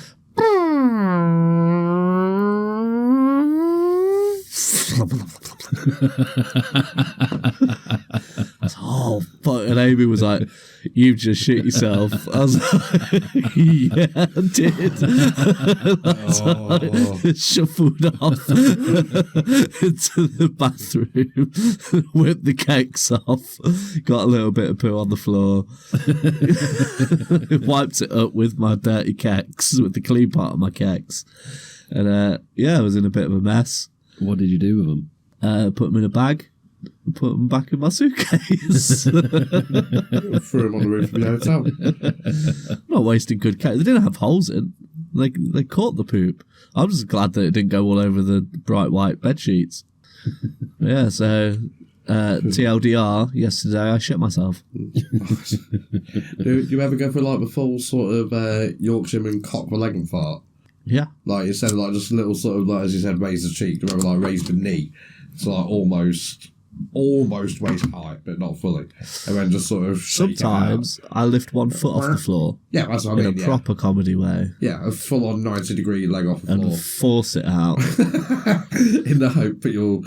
oh fuck. And Amy was like, "You just shit yourself." I was like, "Yeah, I did." I shuffled off into the bathroom, whipped the cakes off, got a little bit of poo on the floor, wiped it up with my dirty cakes, with the clean part of my cakes. And I was in a bit of a mess. What did you do with them? Put them in a bag, put them back in my suitcase. Threw him on the roof of the hotel. I'm not wasting good cake. They didn't have holes in. They caught the poop. I'm just glad that it didn't go all over the bright white bed sheets. Yeah, so TLDR, yesterday I shit myself. Do you ever go for like the full sort of Yorkshireman cock the leg and fart? Yeah. Like you said, like just a little sort of like, as you said, raise the cheek. Remember, like raise the knee. So like almost waist height, but not fully. And then just sort of shake it out. Sometimes I lift one foot off the floor. Yeah, that's what I in mean. a Yeah. proper comedy way. Yeah, a full on 90-degree leg off the And floor. force it out. In the hope that you'll.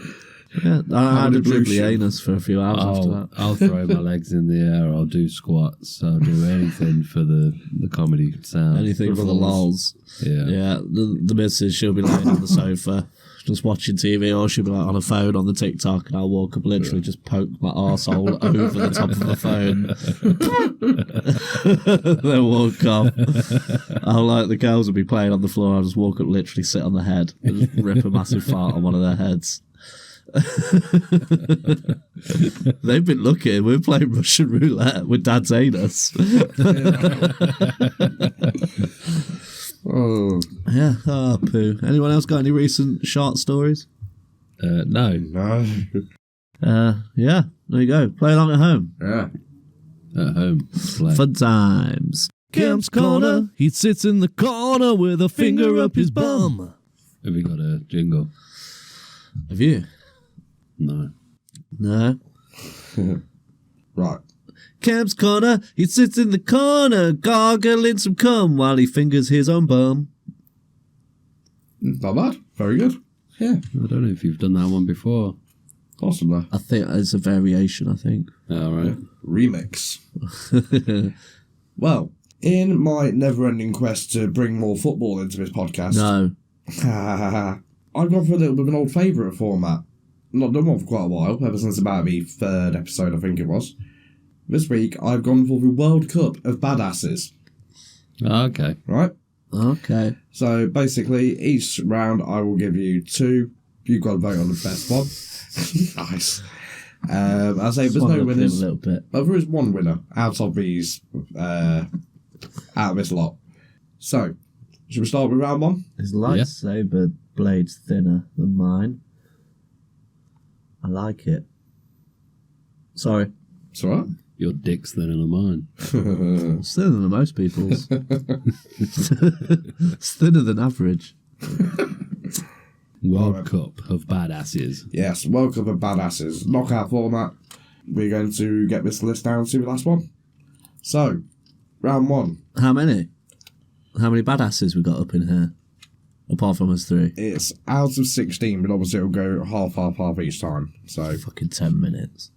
Yeah, I had a dribbly ablution. anus for a few hours after that. I'll throw my legs in the air. I'll do squats. I'll do anything for the comedy sound. Anything for the lols. Yeah. Yeah, the missus, she'll be lying on the sofa just watching TV, or she'll be like on a phone on the TikTok, and I'll walk up, literally just poke my arsehole over the top of the phone. Then walk off. I'll like the girls will be playing on the floor, I'll just walk up, literally sit on the head and just rip a massive fart on one of their heads. They've been looking. We're playing Russian roulette with Dad's anus. Oh Yeah, poo. Anyone else got any recent short stories? No. no. Yeah, there you go. Play along at home. Yeah. At home. Play. Fun times. Kemp's corner. He sits in the corner with a finger up his bum. Have you got a jingle? Have you? No. No. Right. Kemp's corner. He sits in the corner, gargling some cum while he fingers his own bum. Not bad. Very good. Yeah. I don't know if you've done that one before. Possibly. I think it's a variation, I think. All right. Remix. Well, in my never-ending quest to bring more football into this podcast, No. I've gone for a little bit of an old favourite format. Not done one for quite a while, ever since about the third episode, I think it was. This week, I've gone for the World Cup of Badasses. Okay. Right? Okay. So, basically, each round I will give you two. You've got to vote on the best one. Nice. I'll say there's Swung no up him winners. a little bit. But there is one winner out of these, out of this lot. So, should we start with round one? His lightsaber blade's thinner than mine. I like it. Sorry. It's alright. Your dick's thinner than mine. It's thinner than most people's. It's thinner than average. World Cup of Badasses. Yes, World Cup of Badasses. Knockout format. We're going to get this list down to the last one. So, round one. How many? How many badasses we got up in here? Apart from us 3. It's out of 16, but obviously it'll go half each time. So Fucking 10 minutes.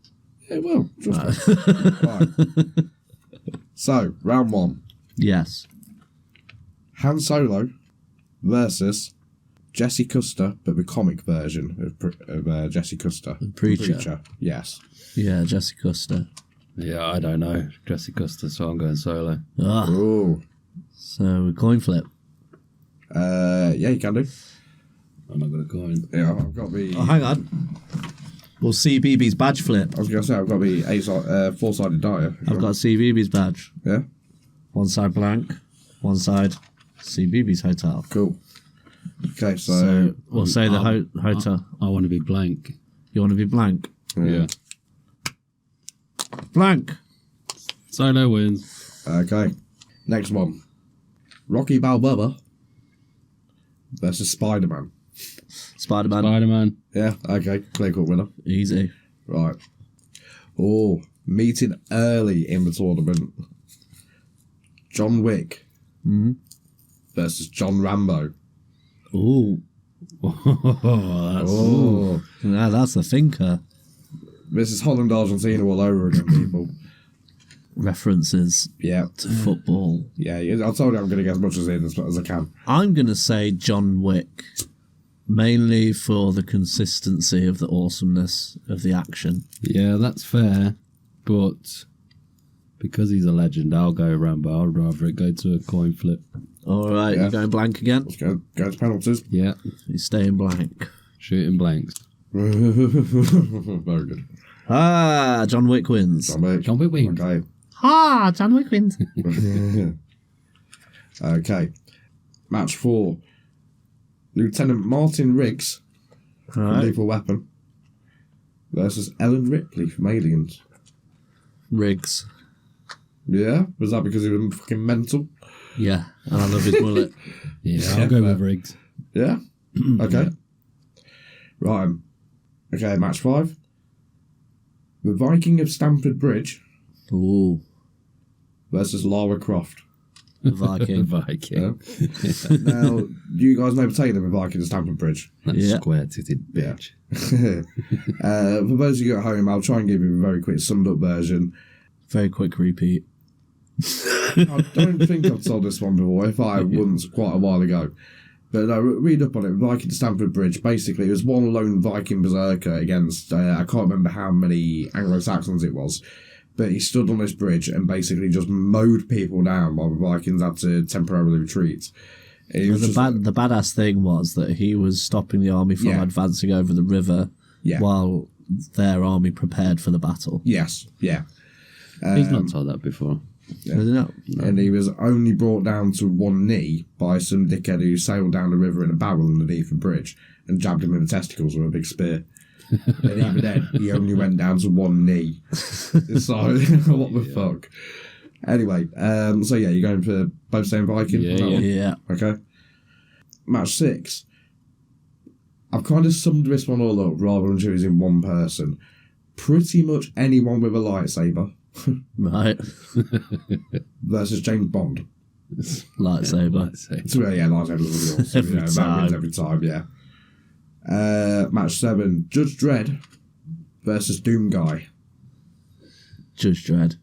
it will. Just right. So, round 1. Yes. Han Solo versus Jesse Custer, but the comic version of Jesse Custer. Preacher. Yes. Yeah, Jesse Custer. Yeah, I don't know. Jesse Custer, so I'm going Solo. Ah, Oh. so coin flip. Yeah, you can do. I'm not going to coin. Yeah, I've got the. Oh, hang on. We'll see BB's badge flip. I was going to say I've got the 4-sided die. I've got CBB's badge. Yeah. One side blank, one side CBB's hotel. Cool. Okay, so So we'll say the hotel. I want to be blank. You want to be blank? Yeah. Blank. Solo wins. okay. Next one. Rocky Balboa versus Spider-Man. Spider-Man. Spider-Man. Yeah. Okay. Clear cut winner. Easy. Right. Oh, meeting early in the tournament. John Wick versus John Rambo. Ooh. Oh, Now that's a thinker. this is Holland, Argentina all over again, people. References Yeah. to football. Yeah, I told you I'm going to get as much as in as I can. I'm going to say John Wick. Mainly for the consistency of the awesomeness of the action. Yeah, that's fair. But because he's a legend, I'll go Rambo. I'd rather it go to a coin flip. All right, Yeah. you're going blank again? Let's go to penalties. Yeah. You're staying blank. Shooting blanks. Very good. Ah, John Wick wins. John Wick wins. Okay. Ah, John Wick wins. Okay. Match 4. Lieutenant Martin Riggs All from right. Lethal Weapon versus Ellen Ripley from Aliens. Riggs. Yeah? Was that because he was fucking mental? Yeah, and I love his bullet. Yeah, I'll go with Riggs. Yeah? Okay. Right. Okay, match 5. The Viking of Stamford Bridge Ooh, versus Lara Croft. Viking. Viking. Yeah. Now, do you guys know Taylor, the Viking of Stamford Bridge? That Yeah. square-titted bitch. For those of you at home, I'll try and give you a very quick summed up version. Very quick repeat. I don't think I've told this one before. If I once, quite a while ago. But no, read up on it. Viking Stamford Bridge. Basically, it was one lone Viking berserker against, I can't remember how many Anglo-Saxons it was. But he stood on this bridge and basically just mowed people down while the Vikings had to temporarily retreat. It was The, just- the badass thing was that he was stopping the army from Yeah. advancing over the river Yeah. while their army prepared for the battle. Yes, yeah. He's not told that before. Isn't it? And he was only brought down to one knee by some dickhead who sailed down the river in a barrel underneath the bridge and jabbed him in the testicles with a big spear. And even then, he only went down to one knee. So, what the fuck? Anyway, so yeah, you're going for both saying Viking? Yeah, on that one? Yeah. Okay. Match 6. I've kind of summed this one all up rather than choosing one person. Pretty much anyone with a lightsaber Right. versus James Bond. Lightsaber. So, yeah, lightsaber was awesome. Every That time. wins every time, yeah. Match 7. Judge Dredd versus Doom Guy. Judge Dredd.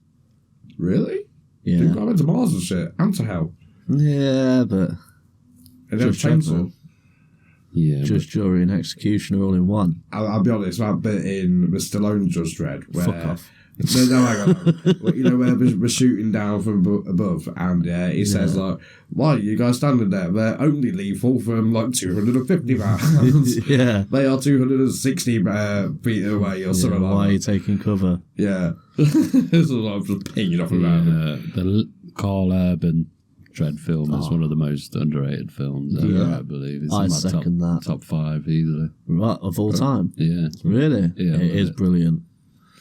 Really? Yeah. Doom Guy went to Mars and shit. And to hell. Yeah, but And then a Judge Dredd, chainsaw. man. Yeah. Judge, jury, and executioner all in one. I'll be honest, that bit in the Stallone Judge Dredd where... Fuck off. No, hang on. Well, you know where we're shooting down from above, and he says like, "Why are you guys standing there? They're only lethal from like 250 rounds. Yeah. They are 260 feet away, or something Why are like you that." taking cover? Yeah, so I'm just pinging off around. The Carl Urban Dread film is one of the most underrated films ever, Yeah. I believe. It's I in my second that. top 5 easily. Right, of all time. Yeah. Really? Yeah, It is brilliant.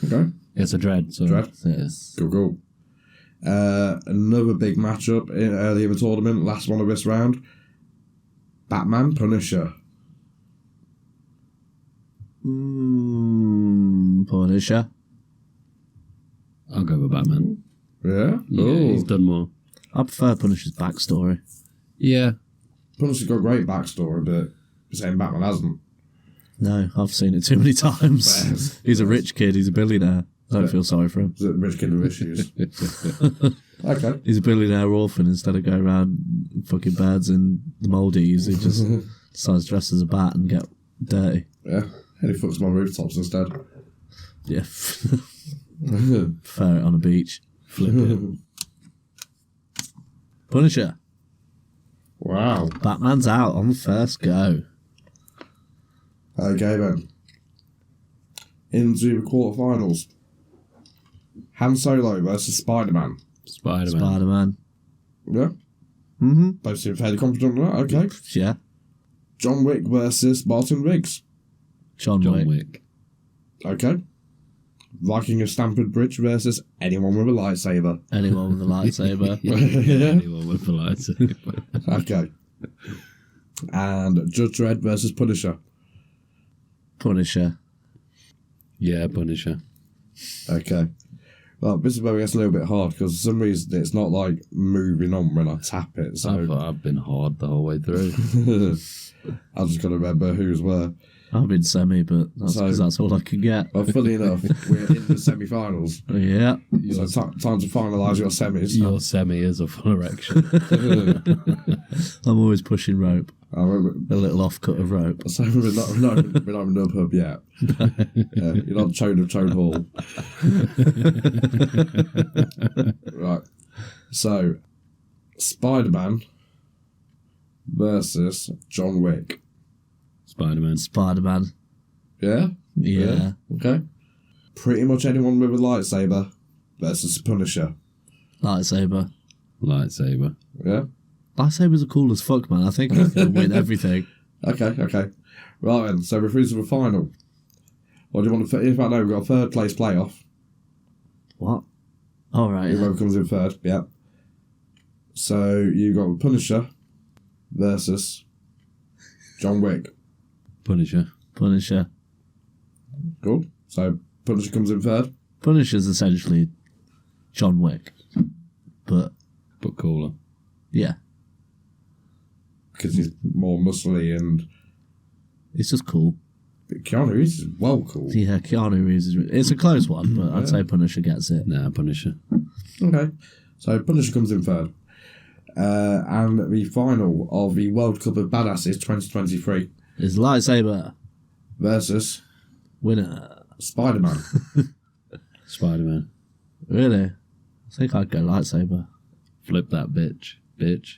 Okay, It's a Dread. So Dread? Yes. cool. Another big matchup early in the tournament. Last one of this round. Batman Punisher. Punisher. I'll go with Batman. Yeah. Yeah, Oh. he's done more. I prefer Punisher's backstory. Yeah. Punisher's got a great backstory, but you're saying Batman hasn't. No, I've seen it too many times. He's a rich kid. He's a billionaire. I don't feel sorry for him. Is it a rich kid with issues? Okay. He's a billionaire orphan. Instead of going around fucking birds in the Maldives, he just decides to dress as a bat and get dirty. Yeah. And he fucks my rooftops instead. Yeah. Fair it on a beach. Flip it. Punisher. Wow. Batman's out on the first go. Okay then. Into the quarterfinals. Han Solo versus Spider-Man. Spider-Man. Spider-Man. Yeah. Mm-hmm. Both seem fairly confident on that. Okay. Yeah. John Wick versus Martin Riggs. John John Wick. Wick. Okay. Viking of Stamford Bridge versus anyone with a lightsaber. Anyone with a lightsaber. Anyone with a lightsaber. Okay. And Judge Dredd versus Punisher. Punisher. Yeah, Punisher. Okay. Well, this is where it gets a little bit hard because for some reason it's not like moving on when I tap it. I So thought I've been hard the whole way through. I just got to remember who's where. I've been semi, but that's because that's all I can get. Well, funny enough, we're in the semi-finals. Yeah. So time to finalise your semis. Your semi is a full erection. I'm always pushing rope. I remember, A little offcut of rope. so we're not in Nub Hub yet. You're not Chode of Chode Hall. Right. So, Spider-Man versus John Wick. Spider-Man. Spider-Man. Yeah? Yeah. Okay. Pretty much anyone with a lightsaber versus Punisher. Lightsaber. Lightsaber. Yeah? Lightsabers are cool as fuck, man. I think I can win everything. Okay. Right then, so we're through to the final. What do you want to... In fact, no, we've got a third place playoff. What? All right. Whoever comes in third, yeah. So you got Punisher versus John Wick. Punisher. Punisher. Cool. So Punisher comes in third. Punisher's essentially John Wick. But, Cooler. yeah. Because he's more muscly and... It's just cool. But Keanu Reeves is well cool. Yeah, Keanu Reeves is... It's a close one, but I'd say Punisher gets it. Nah, Punisher. Okay. So Punisher comes in third. And the final of the World Cup of Badasses 2023 It's lightsaber. versus Winner. Spider-Man. Spider-Man. Really? I think I'd go lightsaber. Flip that bitch. Bitch.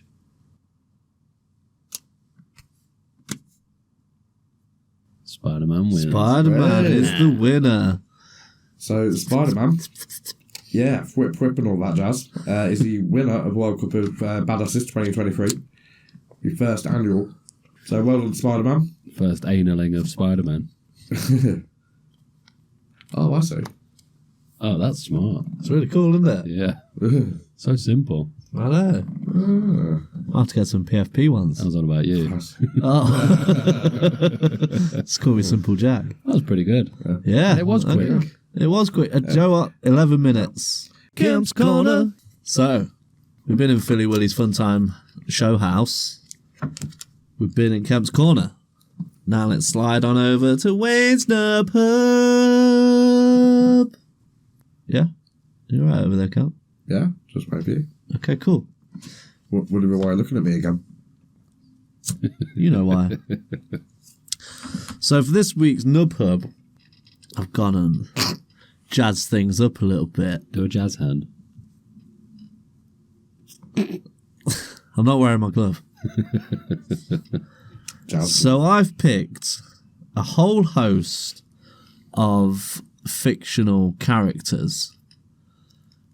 Spider-Man wins. Spider-Man is the winner. So Spider-Man, yeah, whip and all that jazz, is the winner of World Cup of Badasses 2023. The first annual. So well done, Spider-Man. First analing of Spider-Man. Oh, I see. Oh, that's smart. It's really cool, isn't it? Yeah. So simple. I know. I'll have to get some PFP ones. That was all about you. Oh. It's called me Simple Jack. That was pretty good. Yeah. It was quick. It was quick. Do you know what? 11 minutes. Kemp's Corner. So, we've been in Philly Willys Funtime Show house. We've been in Kemp's Corner. Now let's slide on over to Wayne's Nub Hub. Yeah? You're right over there, Kemp? Yeah, just maybe. Okay, cool. Wondering why you're looking at me again. You know why. So for this week's Nub Hub, I've gone and jazzed things up a little bit. Do a jazz hand. I'm not wearing my glove. Jazz. So I've picked a whole host of fictional characters.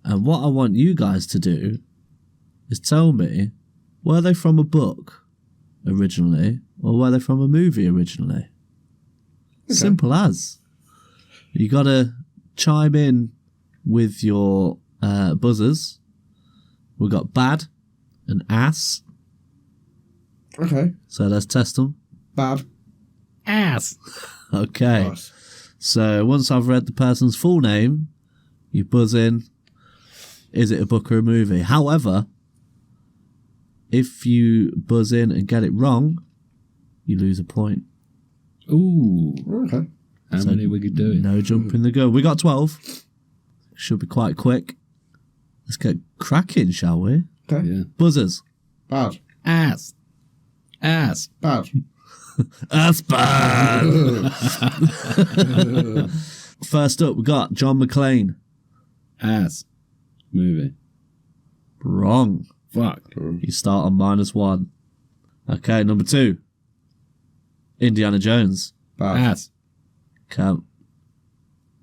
And what I want you guys to do is tell me, were they from a book originally or were they from a movie originally? Okay. Simple as. You got to chime in with your buzzers. We've got bad and ass. Okay. So let's test them. Bad. Ass. Okay. Nice. So once I've read the person's full name, you buzz in. Is it a book or a movie? However, If you buzz in and get it wrong, you lose a point. Ooh. Okay. How many we could do? No jumping the gun. We got 12. Should be quite quick. Let's get cracking, shall we? Okay. Yeah. Buzzers. Bad. Ass. Bad. That's bad. First up, we got John McClane. Ass. Movie. Wrong. Fuck. You start on -1. Okay, number 2. Indiana Jones. Bad. Ass. Kemp.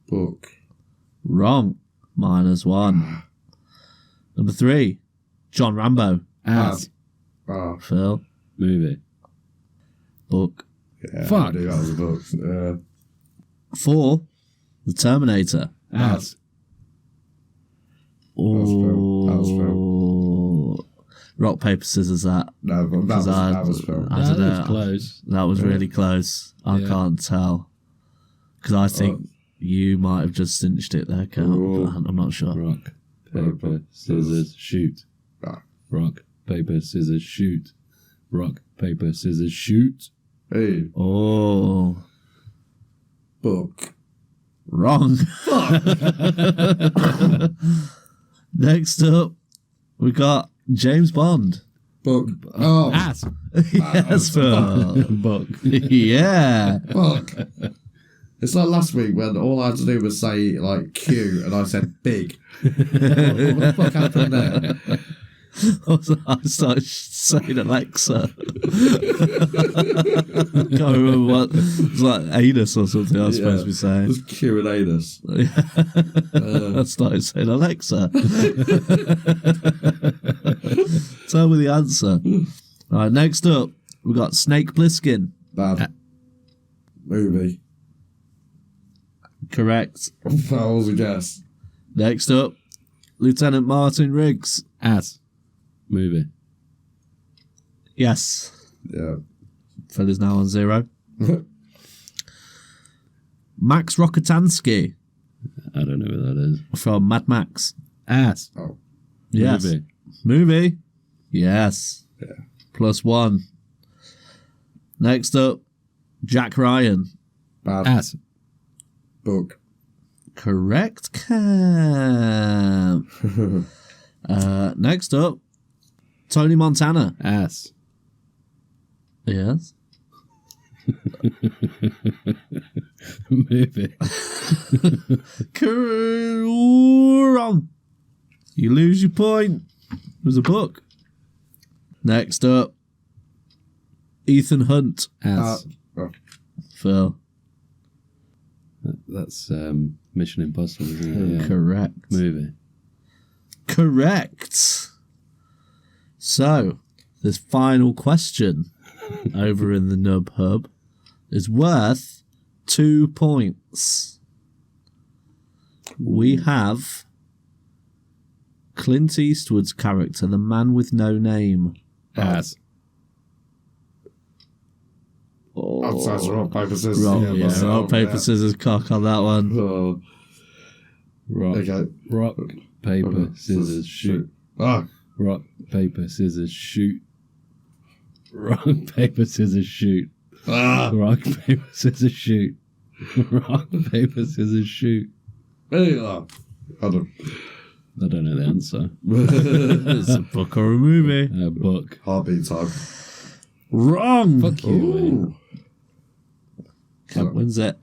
Book. Wrong. -1. Number 3. John Rambo. Ass. Ah. Phil. Movie. Book. Yeah, Fuck. I knew that was a book. 4. The Terminator. Ass. That was Oh. Rock, paper, scissors, that. No, but that was Phil. I don't That know. was close. That was really close. I Yeah. can't tell. Because I think you might have just cinched it there, Kemp. Oh. I'm not sure. Rock, paper, scissors, shoot. Ah. Rock, paper, scissors, shoot. Rock, paper, scissors, shoot. Hey, Oh. book. Wrong. Next up, we got James Bond. Book. Oh, Ass. Yes, Phil. Book. Yeah. fuck. It's like last week when all I had to do was say, like, Q, and I said big. What the fuck happened there? I started saying Alexa. Can't remember what. It's like anus or something I was supposed to be saying. It was Q and anus. I started saying Alexa. Tell me the answer. All right, next up, we got Snake Plissken. Bad. Movie. Correct. That was a guess. Next up, Lieutenant Martin Riggs. Ass. Movie. Yes. Yeah. Phil is now on 0. Max Rokitansky I don't know what that is. from Mad Max. Ass. Oh. Yes. Movie. Movie? Yes. Yeah. +1. Next up, Jack Ryan. Bad. Ass. Book. Correct, Kemp. Next up, Tony Montana. Ass. Yes. Movie. Wrong. You lose your point. It was a book. Next up, Ethan Hunt. Ass. Oh. Phil. That's Mission Impossible, isn't it? Yeah. Correct. Movie. Correct. So, this final question over in the Nub Hub is worth 2 points. We have Clint Eastwood's character, the man with no name. Ass. Oh, so it's rock, paper, scissors. Rock, paper, scissors, cock on that one. Oh. Rock. Okay. Rock, paper, scissors, shoot. Ah. Rock, paper, scissors, shoot. Rock, paper, scissors, shoot. Ah. Rock, paper, scissors, shoot. Rock, paper, scissors, shoot. Hey, ah. Hold on. I don't know the answer. It's a book or a movie. A book. Heartbeat time. Wrong. Fuck you, mate. Ooh. Kemp wins it.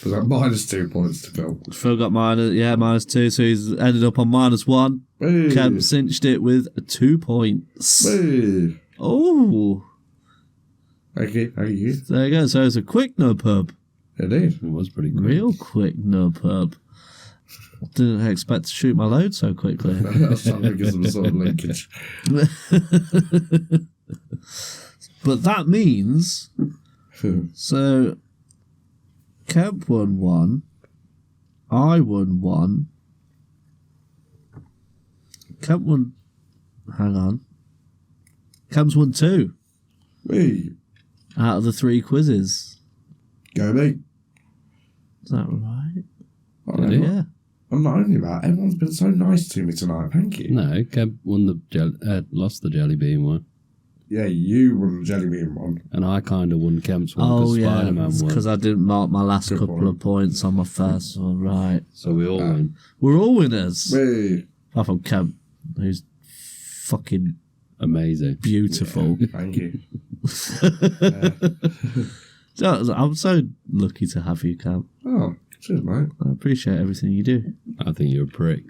Was that -2 points to Phil? Phil got -2, so he's ended up on -1. Hey. Kemp cinched it with 2 points. Hey. Oh, Thank you. there you go. So it's a quick Nub Hub. Indeed. It was pretty quick. Real quick Nub Hub. Didn't expect to shoot my load so quickly. That's something because of the sort of linkage. But that means, so Kemp won 1, I won 1, Kemp won, hang on, Kemp's won 2 Me. out of the 3 quizzes. Go me. Is that right? Yeah. I'm not only that, everyone's been so nice to me tonight. Thank you. No, Kemp won the lost the jelly bean one. Yeah, you won the jelly bean one. And I kind of won Kemp's one because Oh, yeah. Spider-Man won. Because I didn't mark my last Good couple point. of points on my first one. Right. So we all win. We're all winners. Hey, Apart from Kemp, who's fucking Amazing. beautiful. thank you. I'm so lucky to have you, Kemp. Oh, cheers, mate. I appreciate everything you do. I think you're a prick.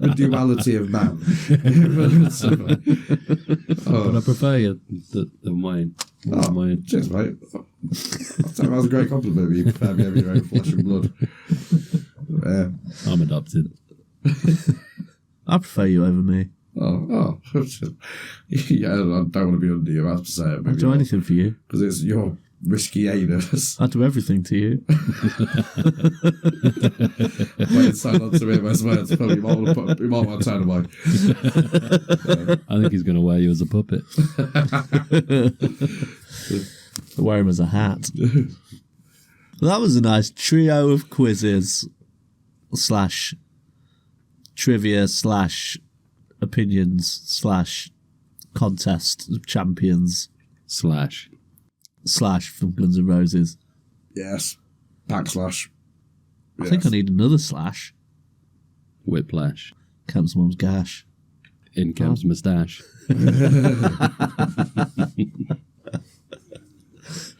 The duality of man. But I prefer you than mine. Oh, Mine. cheers, mate. That was a great compliment. You prepared me over your own flesh and blood. Yeah. I'm adopted. I prefer you over me. Oh. Yeah, I don't want to be under you. I have to say it. I'll do anything for you. Because it's your risky anus. I'll do everything to you. Wait, sign on to me, I swear. You might want to turn away. I think he's going to wear you as a puppet. I wear him as a hat. Well, that was a nice trio of quizzes / trivia / opinions / contest of champions / / from Guns N' Roses. Yes. Backslash. I think I need another slash. Whiplash. Kemp's mum's gash. In Kemp's moustache.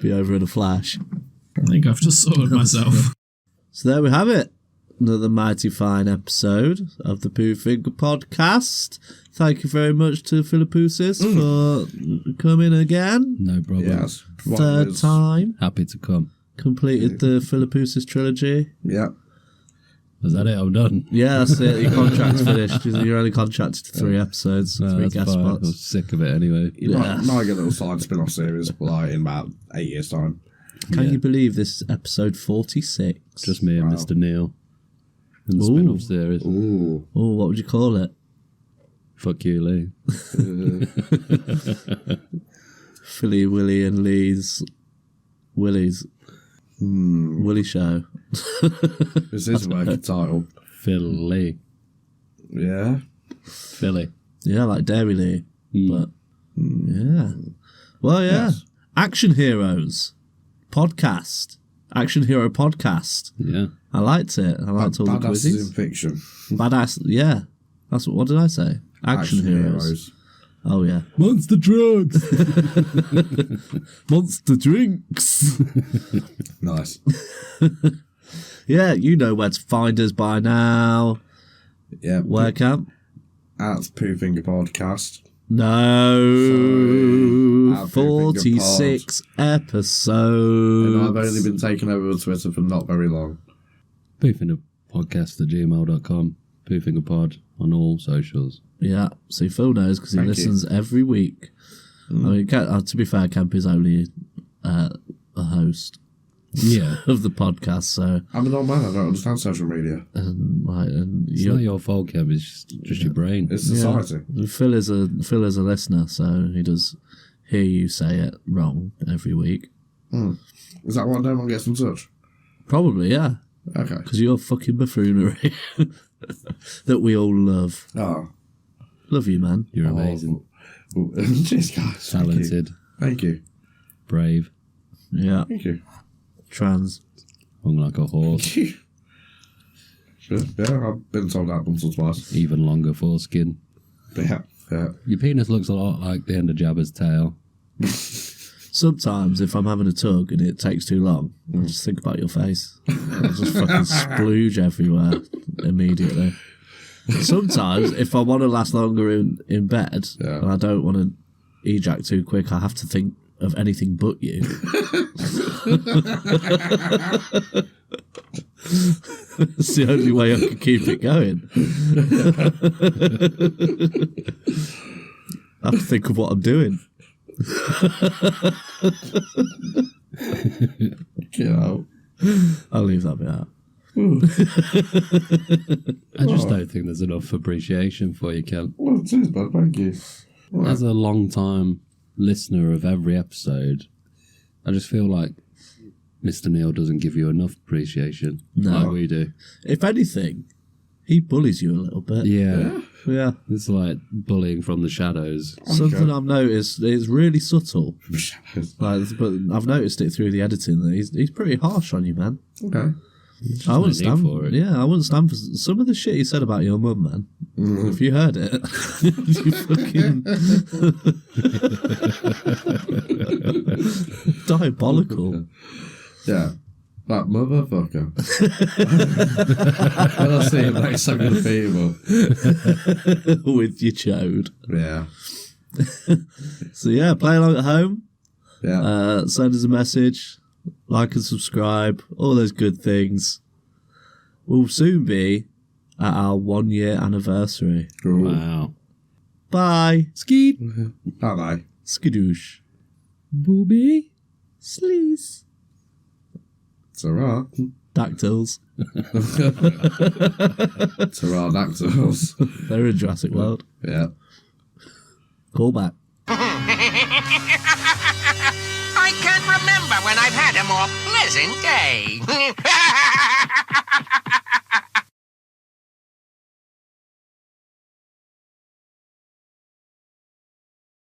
Be over in a flash. I think I've just sorted myself. So there we have it. Another mighty fine episode of the Pooh Finger podcast. Thank you very much to Philippoussis for coming again. No problem. Yes. Third time. Happy to come. Completed the Philippoussis trilogy. Yeah. Is that it? I'm done. Yeah, that's it. Your contract's finished. You're only contracted to 3 episodes, No, 3 that's guest fine. I spots. was sick of it anyway. You might get a little side spin-off series like, in about 8 years' time. Can you believe this is episode 46? Just me and Wow. Mr. Neal. And the Ooh. spin-off series. Ooh. Oh, what would you call it? Fuck you, Lee. Philly, Willy and Lee's Willys. Willy Show. This is a working title. Phil Lee. Yeah. Philly. Yeah, like Dairy Lee. But, yeah. Well, yeah. Yes. Action Heroes podcast. Action Hero podcast. Yeah. I liked it. I liked all the Badasses quizzes. in fiction. Badass, yeah. That's what did I say? Action Heroes. Oh, yeah. Monster drugs. Monster drinks. Nice. Yeah, you know where to find us by now. Yeah. Where, Camp? At Pooh Finger Podcast. No. Sorry. At Pooh Finger 46 And episodes. I've only been taken over Twitter for not very long. Poofingerpodcast@gmail.com. Poofingerpod on all socials. Yeah, see, Phil knows because he Thank listens every week. I mean, to be fair, Camp is only a host Yeah. of the podcast, so I'm an old man, I don't understand social media. and It's not your fault, Kev. It's just your brain. It's society. Phil is a listener, so he does hear you say it wrong every week. Is that why no one gets in touch? Probably, yeah, Okay. because you're fucking buffoonery that we all love. Oh. Love you, man. You're amazing. Cheers, guys. Talented. Thank you. Brave. Yeah, Thank you. trans. Hung like a horse. Sure. Yeah, I've been told that once or twice. Even longer foreskin. Yeah. Your penis looks a lot like the end of Jabba's tail. Sometimes if I'm having a tug and it takes too long, I just think about your face. I just fucking splooge everywhere immediately. Sometimes if I want to last longer in bed and I don't want to ejac too quick, I have to think of anything but you. It's the only way I can keep it going. I have to think of what I'm doing. Get out. I'll leave that bit out. I just don't think there's enough appreciation for you, Ken. Well, cheers, bud. Thank you. As a long-time listener of every episode, I just feel like Mr. Neal doesn't give you enough appreciation like we do. If anything, he bullies you a little bit. Yeah. Yeah. It's like bullying from the shadows. Something I've noticed is really subtle. Shadows. Like, but I've noticed it through the editing that he's pretty harsh on you, man. Okay. I wouldn't no need stand for it. Yeah, I wouldn't stand for some of the shit he said about your mum, man. If you heard it, you fucking diabolical. Yeah. That motherfucker. When I see him next, I'm going to beat him up. With your chode. Yeah. So yeah, play along at home. Yeah. Send us a message, like and subscribe, all those good things. We'll soon be at our 1 year anniversary. Cool. Wow. Bye. Skeet. Bye-bye. Skadoosh. Booby. Sleaze. Ta-ra. Dactyls. Pterodactyls. They're in Jurassic World. Yeah. Call back. I can't remember when I've had a more pleasant day.